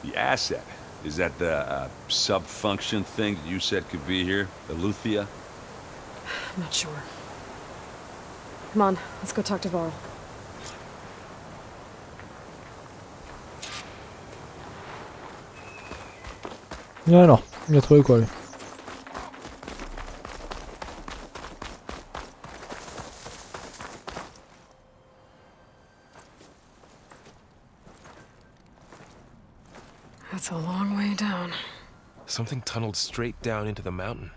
The asset? Is that the sub-function thing that you said could be here? The Luthia? I'm not sure. Come on, let's go talk to Varl. Et alors, il a trouvé quoi lui? That's a long way down. Something tunneled straight down into the mountain.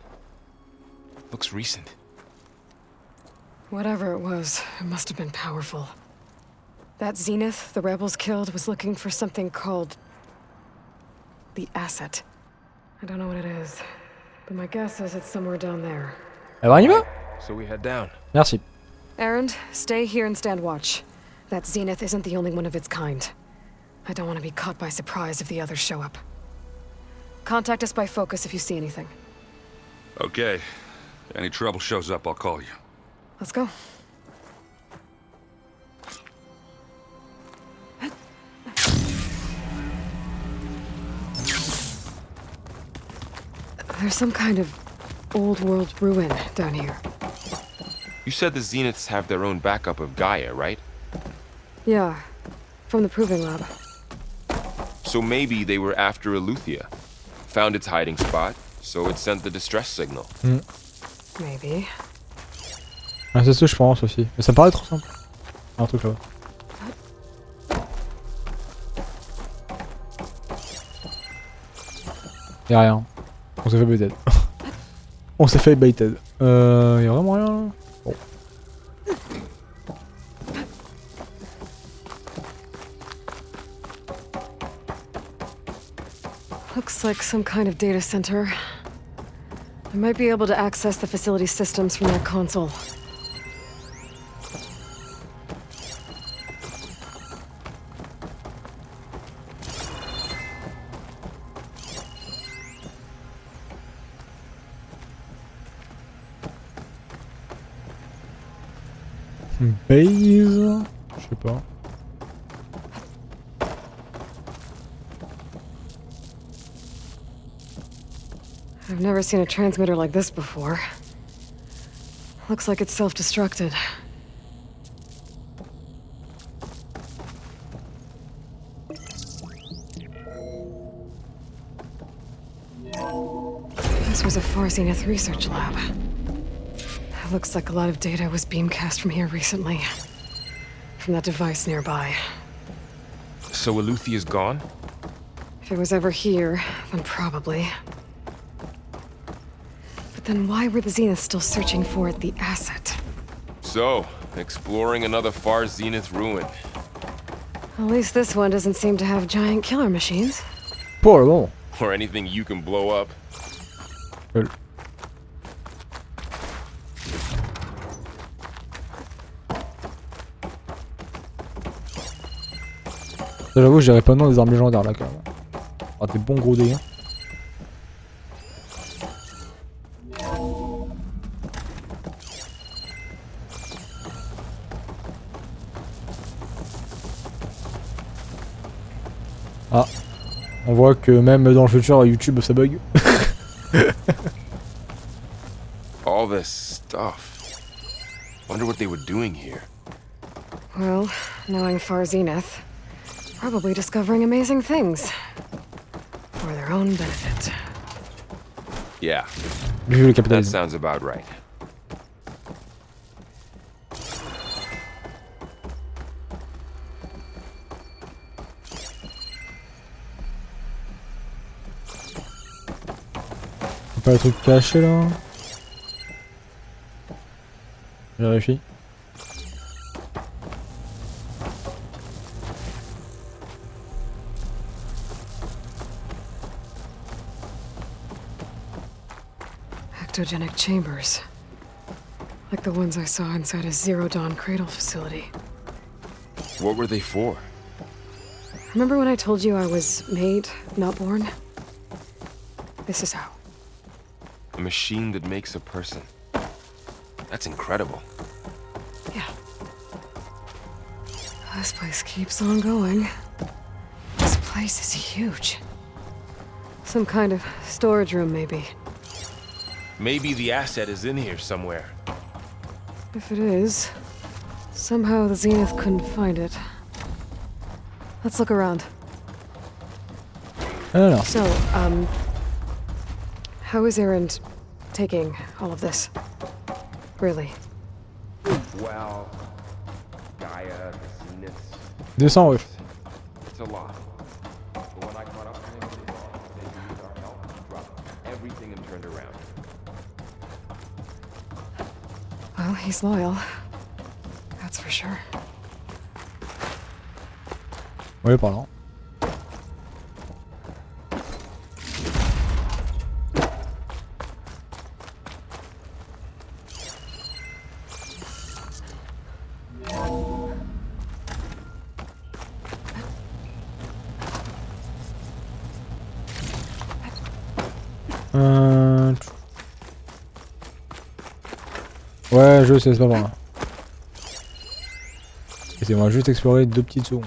Looks recent. Whatever it was, it must have been powerful. That Zenith the rebels killed was looking for something called the asset. I don't know what it is, but my guess is it's somewhere down there. Eh ben on y va? So we head down. Merci. Errand, stay here and stand watch. That Zenith isn't the only one of its kind. I don't want to be caught by surprise if the others show up. Contact us by focus if you see anything. Okay. Any trouble shows up, I'll call you. Let's go. There's some kind of old world ruin down here. You said the Zeniths have their own backup of Gaia, right? Yeah, from the proving lab. So maybe they were after Luthia. Found its hiding spot, so it sent the distress signal. Maybe. Ah, c'est ce que je pense aussi. Mais ça me paraît trop simple. Un truc là-bas. Y'a rien. On s'est fait baited. On s'est fait baited. Y'a vraiment rien là? Bon. Looks like some kind of data center. I might be able to access the facility systems from that console. Base? Je sais pas. I've never seen a transmitter like this before. Looks like it's self-destructed. This was a Far Zenith research lab. It looks like a lot of data was beamcast from here recently. From that device nearby. So Eluthia's gone? If it was ever here, then probably. But then why were the Zeniths still searching for the asset? So, exploring another Far Zenith ruin. At least this one doesn't seem to have giant killer machines. Pour bon. Or anything you can blow up. J'avoue, je dirais pas non des armes légendaires là quand même. Ah, des bons gros dégâts. On voit que même dans le futur, YouTube ça bug. All this stuff. Wonder what they were doing here. Well, knowing Far Zenith, probably discovering amazing things. For their own benefit. Yeah. Vu le That capitalisme. sounds about right. Pas le truc caché là. Je vérifie. Ectogenic chambers. Like the ones I saw inside a Zero Dawn cradle facility. What were they for? Remember when I told you I was made, not born? This is how. A machine that makes a person. That's incredible. Yeah. This place keeps on going. This place is huge. Some kind of storage room, maybe. Maybe the asset is in here somewhere. If it is, somehow the Zenith couldn't find it. Let's look around. Alors. So, how is Erend taking all of this? Really? Well, Gaia, this 200 ouais. It's a lot. But when I caught up with him, they used our help to drop everything and turned around. Well, he's loyal. That's for sure. Oui, pardon. Ouais, je sais, c'est pas par là. Laissez-moi juste explorer 2 petites secondes.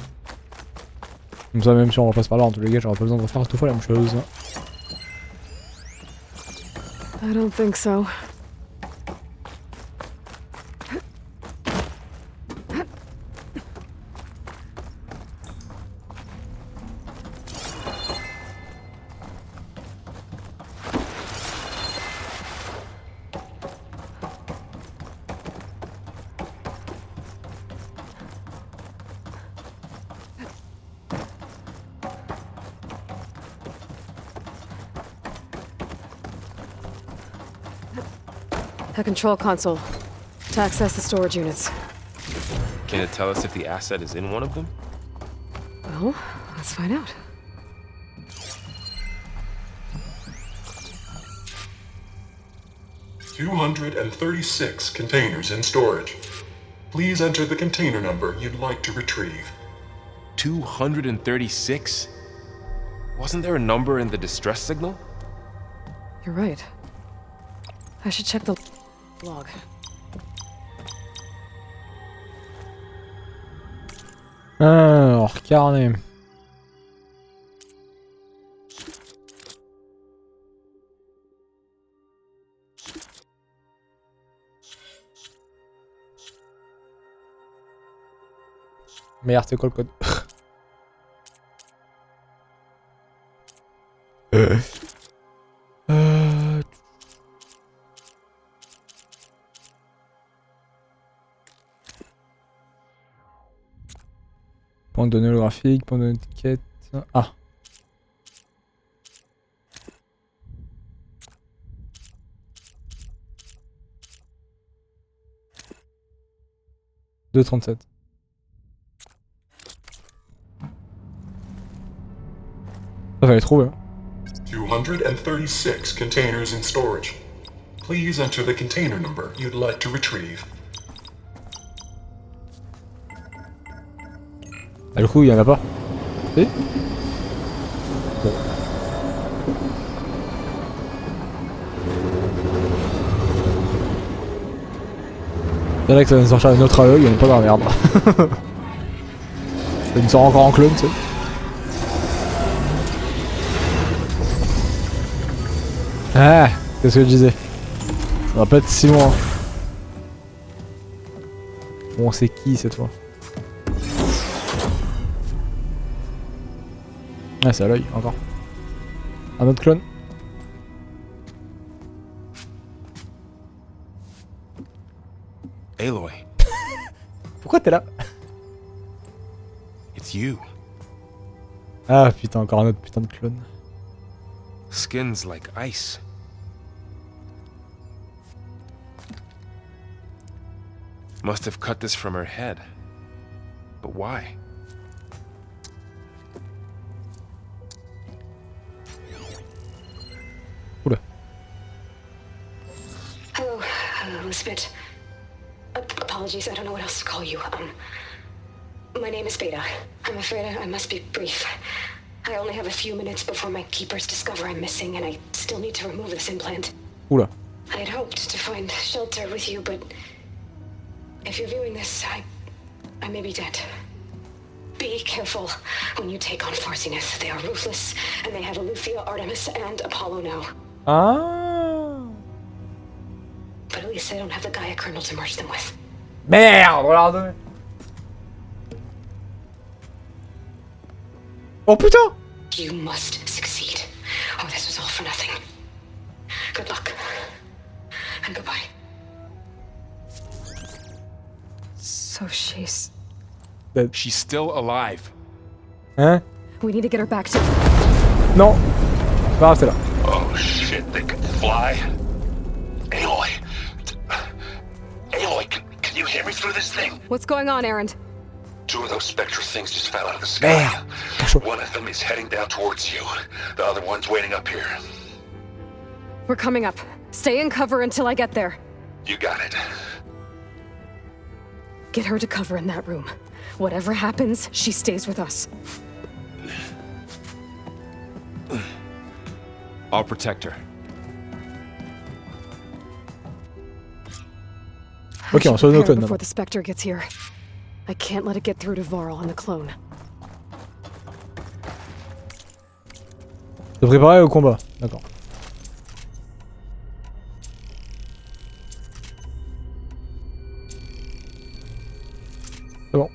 Comme ça, même si on repasse par là, en tous les cas, j'aurai pas besoin de refaire tout fois la même chose. I don't think so. A control console to access the storage units. Can it tell us if the asset is in one of them? Well, let's find out. "236 containers in storage. Please enter the container number you'd like to retrieve." 236? Wasn't there a number in the distress signal? You're right. I should check the log. Alors, carnet. Merde, c'est quoi le code? Point de données holographique, point de données étiquette. Ah. « 2,37. » Ça fallait trouver. 236 containers in storage. Please enter the container number you'd like to retrieve. Ah, du coup, il y en a pas. Si? Bon. C'est vrai que ça vient de sortir une autre Aloy, on est pas dans la merde. Ça nous sort encore en clone, tu sais. Ah, c'est ce que je disais. On va pas être si loin. Bon, c'est qui cette fois? Ah, c'est Aloy, encore. Un autre clone. Aloy. Pourquoi t'es là? It's you. Ah putain, encore un autre putain de clone. Skin's like ice. Must have cut this from her head. But why? Oula. Hello, Elizabeth. Apologies, I don't know what else to call you. My name is Beta. I'm afraid I must be brief. I only have a few minutes before my keepers discover I'm missing, and I still need to remove this implant. Oula. I had hoped to find shelter with you, but if you're viewing this, I may be dead. Be careful when you take on Farsiness. They are ruthless, and they have Eleuthia, Artemis, and Apollo now. Ah. But at least I don't have the Gaia kernel to merge them with. Merde, regarde. Oh putain! You must succeed. Oh, this was all for nothing. Good luck. And goodbye. So she's... She's still alive. Hein? We need to get her back to... Non. Pas rester là. Oh shit, they can fly? Aloy! Aloy, can you hear me through this thing? What's going on, Erend? Two of those spectral things just fell out of the sky. One of them is heading down towards you. The other one's waiting up here. We're coming up. Stay in cover until I get there. You got it. Get her to cover in that room. Whatever happens, she stays with us. I'll protect her. Ok, on sauve nos clones before maintenant. the Spectre gets here. I can't let it get through to Varl and the clone. Se préparer au combat, d'accord. C'est bon.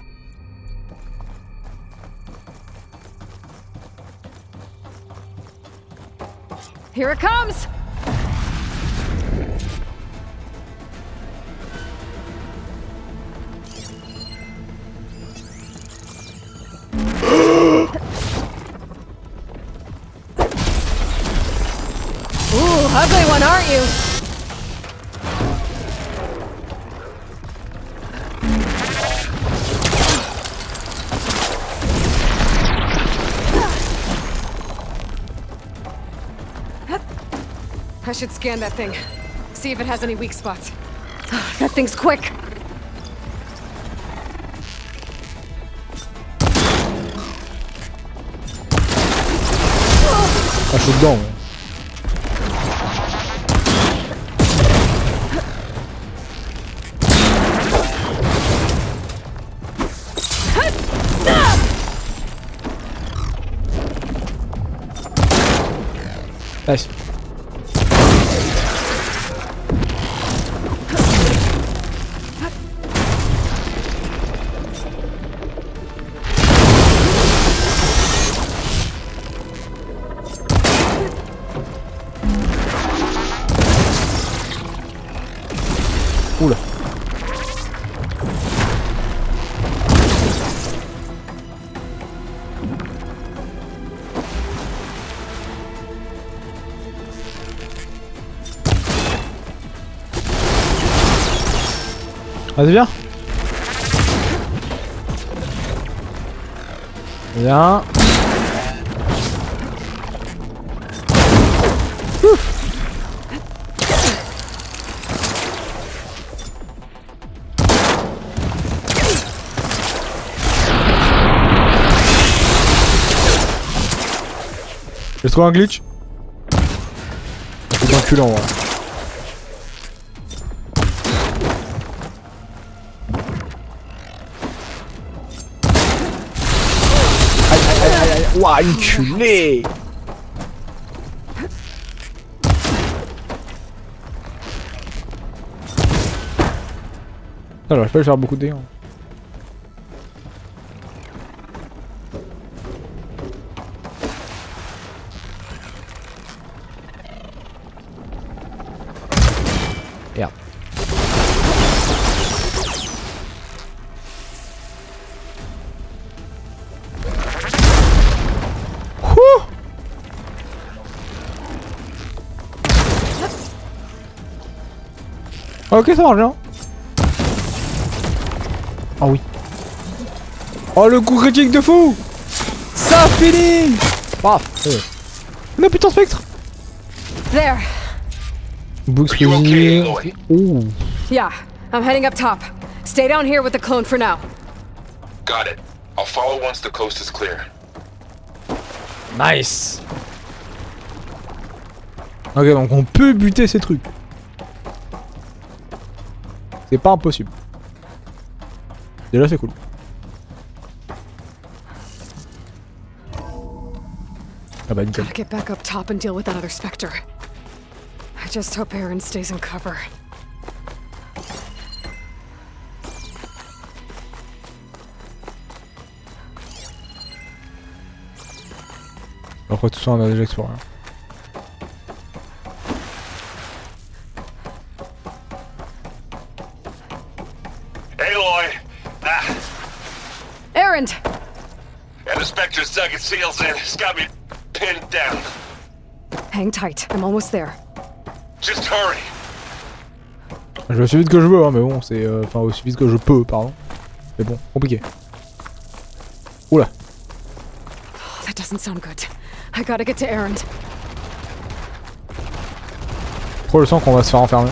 Here it comes! Ooh, ugly one, aren't you? I should scan that thing. See if it has any weak spots. That thing's quick. Ah, je suis dedans. Ouais. Nice. Oula. Vas-y, viens. Viens. Ouf. J'ai trouvé un glitch. C'est enculant, ouais. Ouah, enculé! Ça, j'arrive pas à lui faire beaucoup de dégâts. Merde. Ok, ça marche bien. Oh oui. Oh le coup critique de fou. Ça finit. Paf. Non putain spectre. There. Book explosive. Ooh. Yeah, I'm heading up top. Stay down here with the clone for now. Got it. I'll follow once the coast is clear. Nice. Ok, donc on peut buter ces trucs. C'est pas impossible. Déjà c'est cool. Ah bah nickel. Gotta get back up top and deal with that other specter. I just hope Aaron stays in cover. Après tout ça on a déjà exploré. Aloy! Aaron! And the Spectre's dug its heels in. It's got me pinned down. Hang tight, I'm almost there. Just hurry. Je vais aussi vite que je veux, hein, mais bon, c'est. Enfin, aussi vite que je peux, pardon. Mais bon, compliqué. Oula. Oh, that doesn't sound good. I gotta get to Aaron. Trop le sens qu'on va se faire enfermer.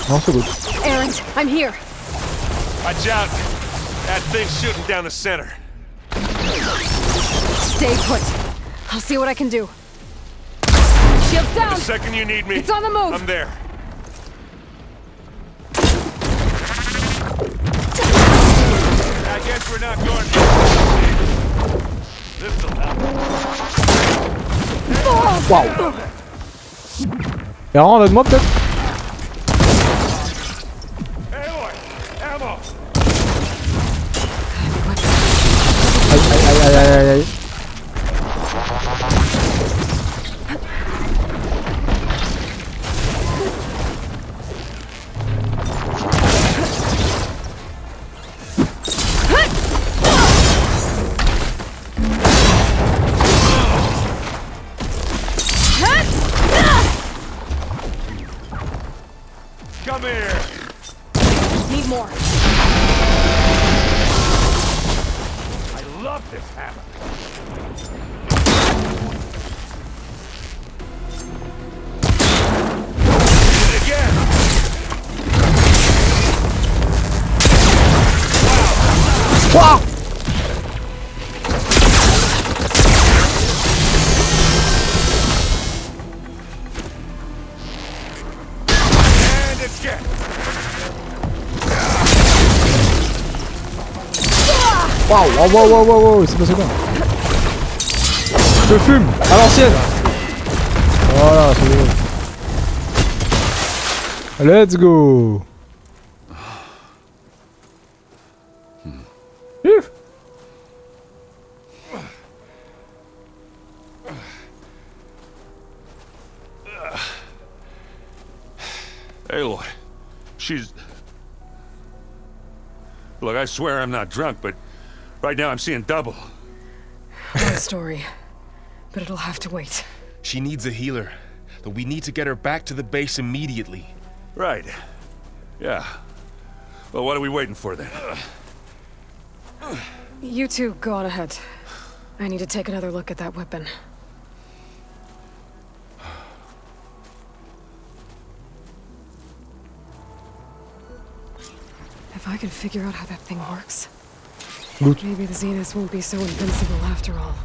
Non, c'est good. Aaron, I'm here. Watch out. That thing's shooting down the center. Stay put. I'll see what I can do. Shields down. The second you need me, it's on the move. I'm there. I guess we're not going. This'll help. Waouh. Y'a un en de moi peut-être. Aïe aïe aïe aïe aïe aïe. Come here. Need more. I love this hammer. Hit it again. Wow. And it's get. Waouh, waouh, waouh, waouh, waouh, c'est passé quoi? Je fume, à l'ancienne. Voilà, c'est bon. Let's go. Aloy, she's... Look, I swear I'm not drunk, but right now I'm seeing double. Long story, but it'll have to wait. She needs a healer, but we need to get her back to the base immediately. Right. Yeah. Well, what are we waiting for then? You two go on ahead. I need to take another look at that weapon. If I can figure out how that thing works, maybe the Zeniths won't be so invincible after all.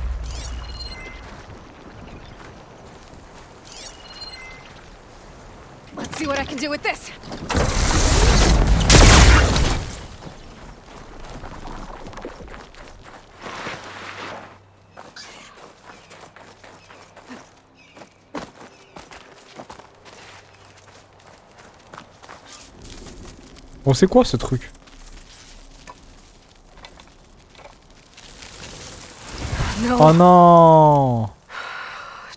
Let's see what I can do with this. Bon, c'est quoi ce truc? Oh non!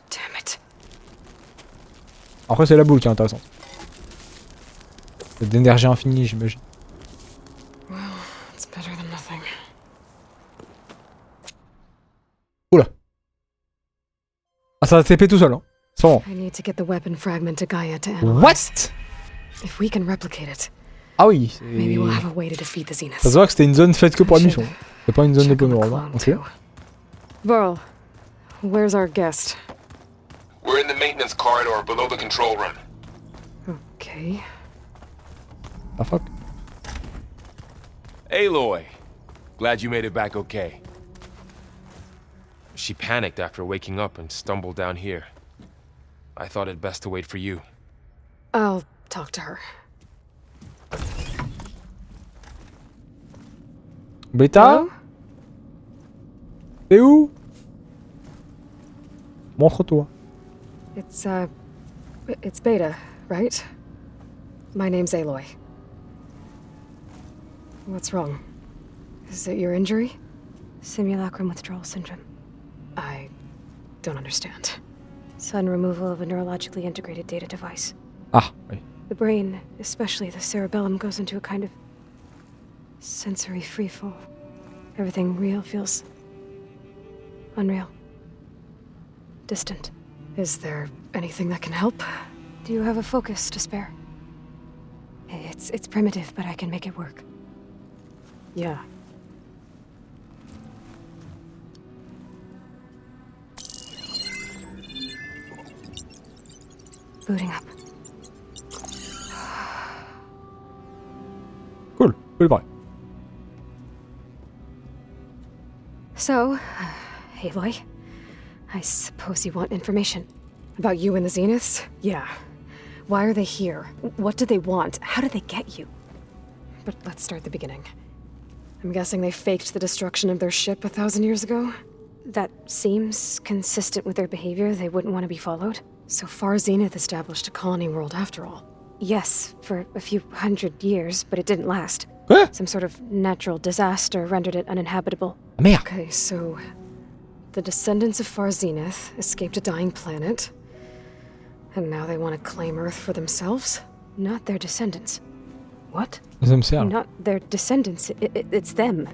Damn it. Après, c'est la boule qui est intéressante. C'est d'énergie infinie, j'imagine. Well, it's better than nothing. Oula. Ah, ça va TP tout seul, hein. C'est bon. I need to get the weapon fragment to Gaia to What? analyze. If we can replicate it. Ah oui, Maybe we'll have a way to defeat the Zenith. ça se voit que c'était une zone faite que pour la mission. C'est pas une zone de bonheur, là. Ok. Varl, where's our guest? We're in the maintenance corridor below the control room. Okay. Ah fuck. Aloy, glad you made it back okay. She panicked after waking up and stumbled down here. I thought it best to wait for you. I'll talk to her. Beta? T'es où? Montre-toi. It's Beta, right? My name's Aloy. What's wrong? Is it your injury? Simulacrum withdrawal syndrome. I don't understand. Sudden removal of a neurologically integrated data device. Ah, oui. The brain, especially the cerebellum, goes into a kind of sensory freefall. Everything real feels unreal. Distant. Is there anything that can help? Do you have a focus to spare? It's primitive, but I can make it work. Yeah. Booting up. Cool. Cool, bye. So, Aloy, I suppose you want information about you and the Zeniths? Yeah. Why are they here? What do they want? How did they get you? But let's start at the beginning. I'm guessing they faked the destruction of their ship 1,000 years ago? That seems consistent with their behavior. They wouldn't want to be followed. So far, Zenith established a colony world after all. Yes, for a few hundred years, but it didn't last. Huh? Some sort of natural disaster rendered it uninhabitable. Merde. Okay, so the descendants of Far Zenith escaped a dying planet, and now they want to claim Earth for themselves? Not their descendants. What? Themselves. Not their descendants. It's them.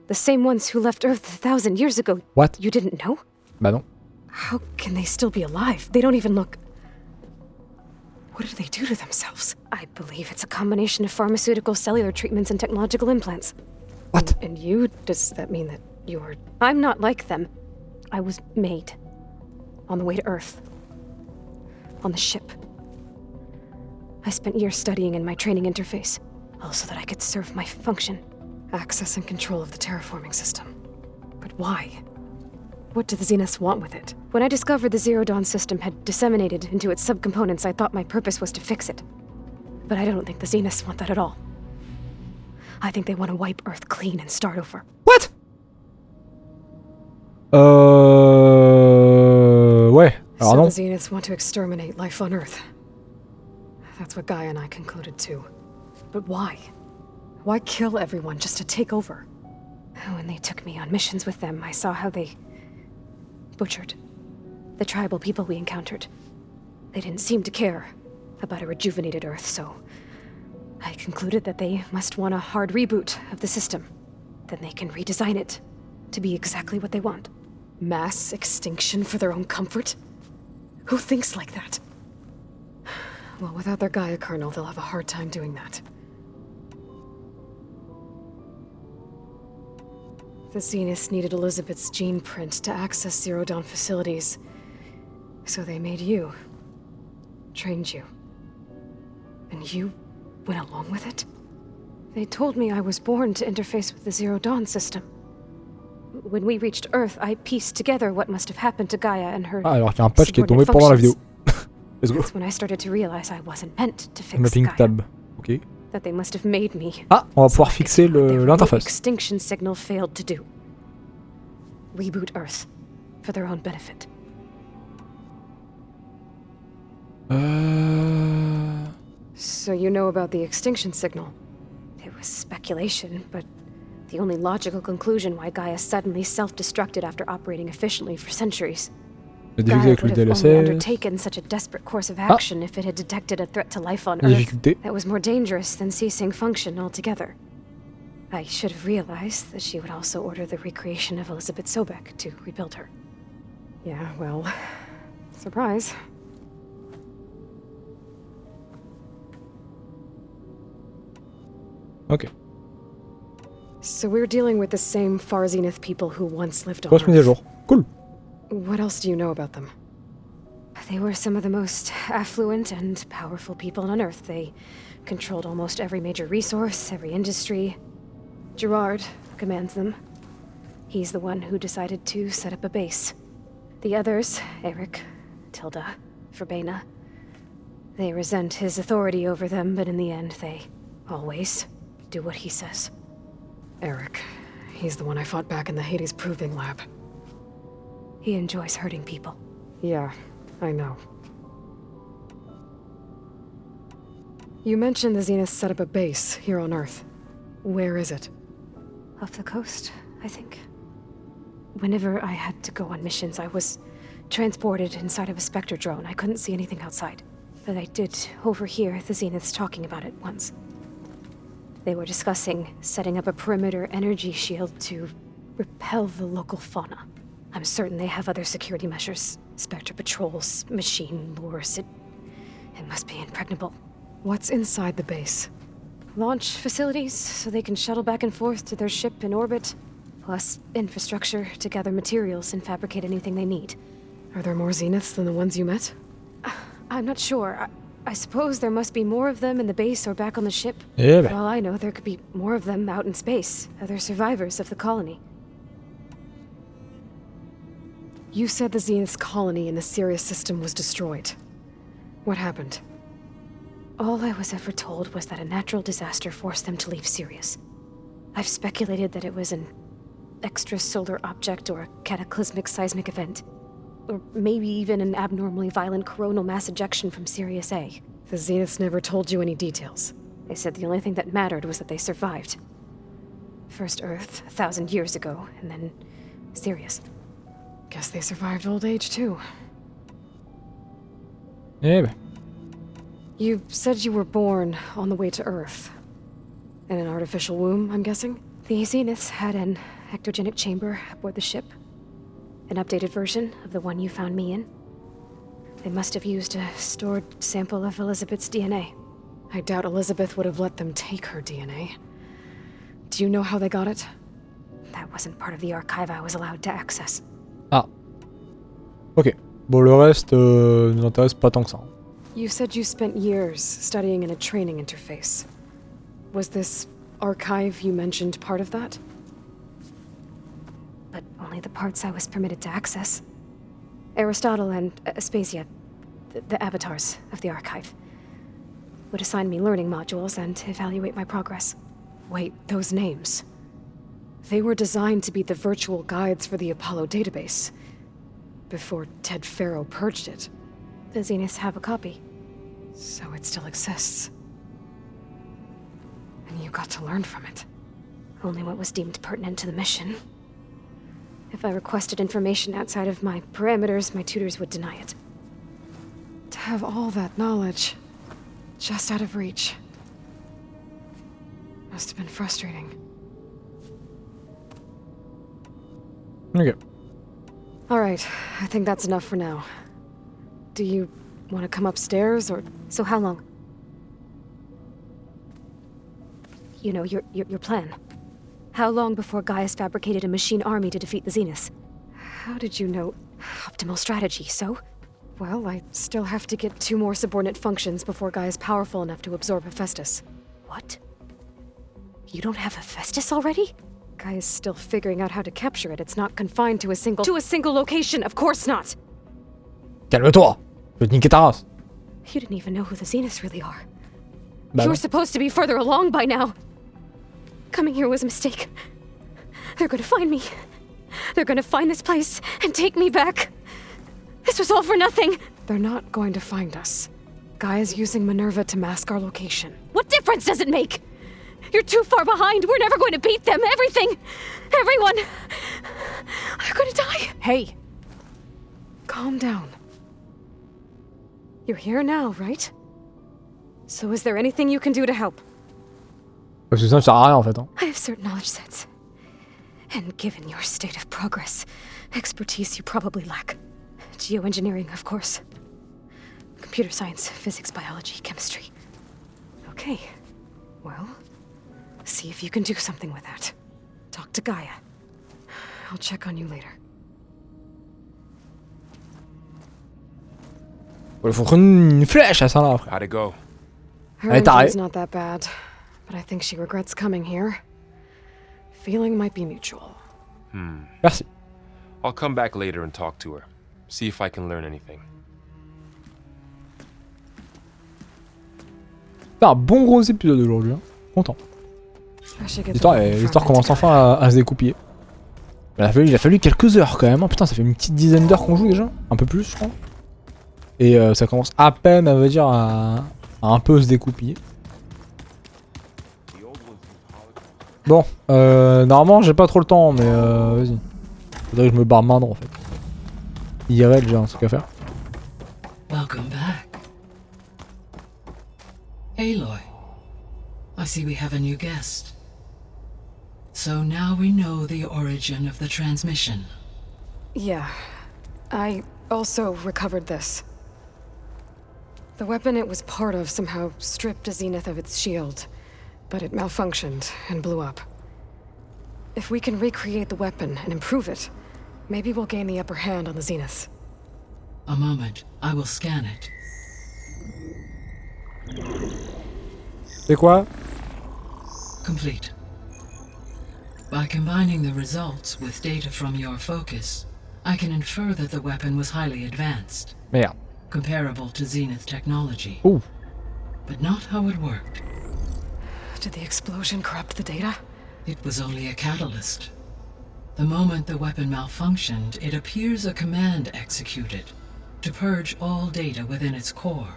The same ones who left Earth 1,000 years ago. What? You didn't know? Bah non. How can they still be alive? They don't even look... What do they do to themselves? I believe it's a combination of pharmaceutical, cellular treatments, and technological implants. What? And you? Does that mean that you're... I'm not like them. I was made. On the way to Earth. On the ship. I spent years studying in my training interface, all so that I could serve my function. Access and control of the terraforming system. But why? What do the Zeniths want with it? When I discovered the Zero Dawn system had disseminated into its subcomponents, I thought my purpose was to fix it. But I don't think the Zeniths want that at all. I think they want to wipe Earth clean and start over. What? Ouais. Alors So non. the Zeniths want to exterminate life on Earth. That's what Gaia and I concluded too. But why? Why kill everyone just to take over? When they took me on missions with them, I saw how they butchered the tribal people we encountered. They didn't seem to care about a rejuvenated Earth, so I concluded that they must want a hard reboot of the system. Then they can redesign it to be exactly what they want. Mass extinction for their own comfort? Who thinks like that? Well, without their Gaia kernel, they'll have a hard time doing that. The Zeniths needed Elizabeth's gene print to access Zero Dawn facilities. So they made you. Trained you. And you went along with it? They told me I was born to interface with the Zero Dawn system. When we reached Earth, I pieced together what must have happened to Gaia and her Ah, alors qu'il y a un patch qui est tombé pendant la vidéo. Let's go. That's when I started to realize I wasn't meant to fix Mapping Gaia. tab. Ok. That they must have made me. Ah, on va pouvoir fixer l'interface. Extinction signal failed to do. Reboot Earth for their own benefit. So you know about the extinction signal? It was speculation, but the only logical conclusion why Gaia suddenly self-destructed after operating efficiently for centuries. Gaia would have only undertaken such a desperate course of action if it had detected a threat to life on Earth that was more dangerous than ceasing function altogether. I should have realized that she would also order the recreation of Elizabeth Sobek to rebuild her. Yeah, well, surprise. Ok. So we're dealing with the same Far Zenith people who once lived on Earth. Cool. What else do you know about them? They were some of the most affluent and powerful people on Earth. They controlled almost every major resource, every industry. Gerard commands them. He's the one who decided to set up a base. The others, Eric, Tilda, Verbena, they resent his authority over them, but in the end, they always do what he says. Eric, he's the one I fought back in the Hades Proving Lab. He enjoys hurting people. Yeah, I know. You mentioned the Zenith set up a base here on Earth. Where is it? Off the coast, I think. Whenever I had to go on missions, I was transported inside of a Spectre drone. I couldn't see anything outside. But I did overhear the Zeniths talking about it once. They were discussing setting up a perimeter energy shield to repel the local fauna. I'm certain they have other security measures. Spectre patrols, machine lures. It must be impregnable. What's inside the base? Launch facilities, so they can shuttle back and forth to their ship in orbit. Plus infrastructure to gather materials and fabricate anything they need. Are there more Zeniths than the ones you met? I'm not sure. I suppose there must be more of them in the base or back on the ship. Yeah. For all I know, there could be more of them out in space. Other survivors of the colony. You said the Zenith's colony in the Sirius system was destroyed. What happened? All I was ever told was that a natural disaster forced them to leave Sirius. I've speculated that it was an extrasolar object or a cataclysmic seismic event. Or maybe even an abnormally violent coronal mass ejection from Sirius A. The Zeniths never told you any details. They said the only thing that mattered was that they survived. First Earth, 1,000 years ago, and then Sirius. Guess they survived old age, too. Yeah. You said you were born on the way to Earth. In an artificial womb, I'm guessing? The Zeniths had an ectogenic chamber aboard the ship. An updated version of the one you found me in. They must have used a stored sample of Elizabeth's DNA. I doubt Elizabeth would have let them take her DNA. Do you know how they got it? That wasn't part of the archive I was allowed to access. Ah. Ok. Bon, le reste nous intéresse pas tant que ça. You said you spent years studying in a training interface. Was this archive you mentioned part of that? But only the parts I was permitted to access. Aristotle and Aspasia, the avatars of the archive, would assign me learning modules and evaluate my progress. Wait, those names. They were designed to be the virtual guides for the Apollo database. Before Ted Faro purged it. The Zeniths have a copy. So it still exists. And you got to learn from it. Only what was deemed pertinent to the mission. If I requested information outside of my parameters, my tutors would deny it. To have all that knowledge, just out of reach, must have been frustrating. Okay. All right, I think that's enough for now. Do you want to come upstairs, or... So how long? You know, your plan. How long before Gaius fabricated a machine army to defeat the Zeniths? How did you know? Optimal strategy, so? Well, I still have to get 2 more subordinate functions before Gaia's powerful enough to absorb Hephaestus. What? You don't have Hephaestus already? Gaia's still figuring out how to capture it. It's not confined to a single... To a single location, of course not! Calme-toi! Je vais te niquer ta race. You didn't even know who the Zeniths really are. Bah you were non. supposed to be further along by now. Coming here was a mistake. They're gonna find me. They're gonna find this place and take me back. This was all for nothing. They're not going to find us. Gaia's using Minerva to mask our location. What difference does it make? You're too far behind. We're never going to beat them. Everything. Everyone. They're going to die. Hey. Calm down. You're here now, right? So is there anything you can do to help? Parce que ça sert à rien en fait. Hein. I have certain knowledge sets. And given your state of progress, expertise you probably lack. Geoengineering, of course. Computer science, physics, biology, chemistry. Okay. Well, see if you can do something with that. Talk to Gaia. I'll check on you later. Il faut prendre une flèche à ça là après. How'd it go? Her engine's not that bad, but I think she regrets coming here. Feeling might be mutual. Merci. I'll come back later and talk to her. See if I can learn anything. C'est un bon gros épisode aujourd'hui. Hein. Content. L'histoire commence enfin à se découpiller. Il a fallu quelques heures quand même. Hein. Putain, ça fait une petite dizaine d'heures qu'on joue déjà. Un peu plus, je crois. Et ça commence à peine, à dire, à un peu se découpiller. Bon, normalement j'ai pas trop le temps, mais vas-y. Faudrait que je me barre maintenant en fait. IRL, j'ai un truc à faire. Welcome back. Aloy, I see we have a new guest. So now we know the origin of the transmission. Yeah. I also recovered this. The weapon it was part of somehow stripped a Zenith of its shield, but it malfunctioned and blew up. If we can recreate the weapon and improve it, maybe we'll gain the upper hand on the Zeniths. A moment, I will scan it. C'est quoi? Complete. By combining the results with data from your focus, I can infer that the weapon was highly advanced. Merde. Comparable to Zenith technology. Ooh. But not how it worked. Did the explosion corrupt the data? It was only a catalyst. The moment the weapon malfunctioned, it appears a command executed to purge all data within its core.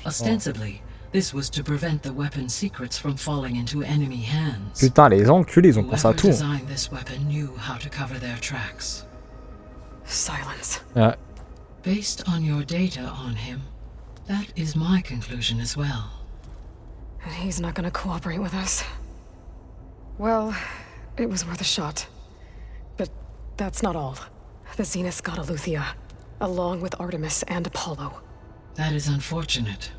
Ostensibly, this was to prevent the weapon's secrets from falling into enemy hands. Putain, les enculés, ils ont pensé à Whoever tout. designed this weapon knew how to cover their tracks. Silence. Ouais. Based on your data on him, that is my conclusion as well. And he's not gonna cooperate with us. Well, it was worth a shot. But that's not all. The Zeniths got Aletheia, along with Artemis and Apollo. That is unfortunate.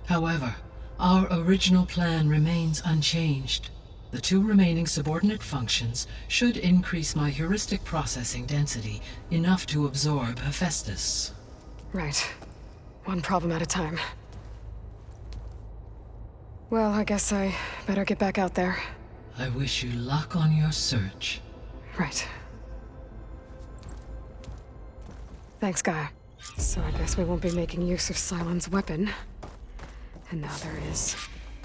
However, our original plan remains unchanged. The two remaining subordinate functions should increase my heuristic processing density enough to absorb Hephaestus. Right. One problem at a time. Well, I guess I better get back out there. I wish you luck on your search. Right. Thanks, Gaia. So I guess we won't be making use of Cylon's weapon. And now there is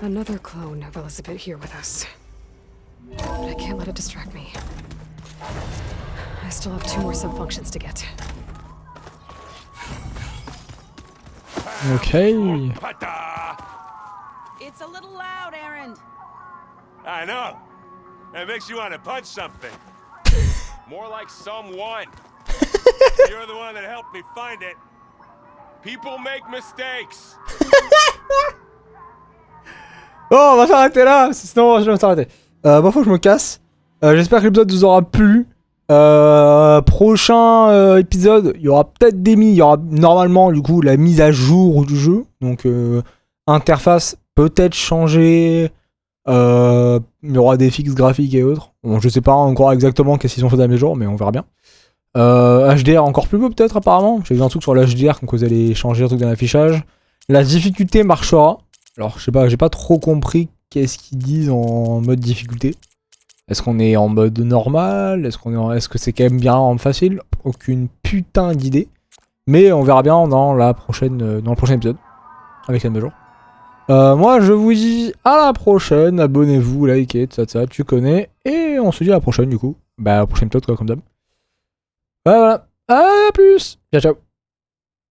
another clone of Elizabeth here with us. But I can't let it distract me. I still have 2 more sub-functions to get. Okay. It's a little loud, Aaron. I know. It makes you want to punch something. More like someone. You're the one that helped me find it. People make mistakes. Bon, on va s'arrêter là, sinon je vais s'arrêter. Bon, faut que je me casse. J'espère que l'épisode vous aura plu. Prochain épisode, il y aura peut-être il y aura normalement du coup la mise à jour du jeu. Donc interface peut-être changée. Il y aura des fixes graphiques et autres. Bon, je sais pas encore exactement qu'est-ce qu'ils ont fait dans les jours, mais on verra bien. HDR encore plus beau peut-être apparemment. J'ai vu un truc sur l'HDR quand vous allez changer un truc dans l'affichage. La difficulté marchera. Alors je sais pas, j'ai pas trop compris qu'est-ce qu'ils disent en mode difficulté. Est-ce qu'on est en mode normal? Est-ce que c'est quand même bien en facile? Aucune putain d'idée. Mais on verra bien dans le prochain épisode. Avec la mise à jour. Moi je vous dis à la prochaine. Abonnez-vous, likez, ça, tu connais. Et on se dit à la prochaine du coup. Bah, la prochaine épisode quoi, comme d'hab. Voilà. À plus. Ciao, ciao.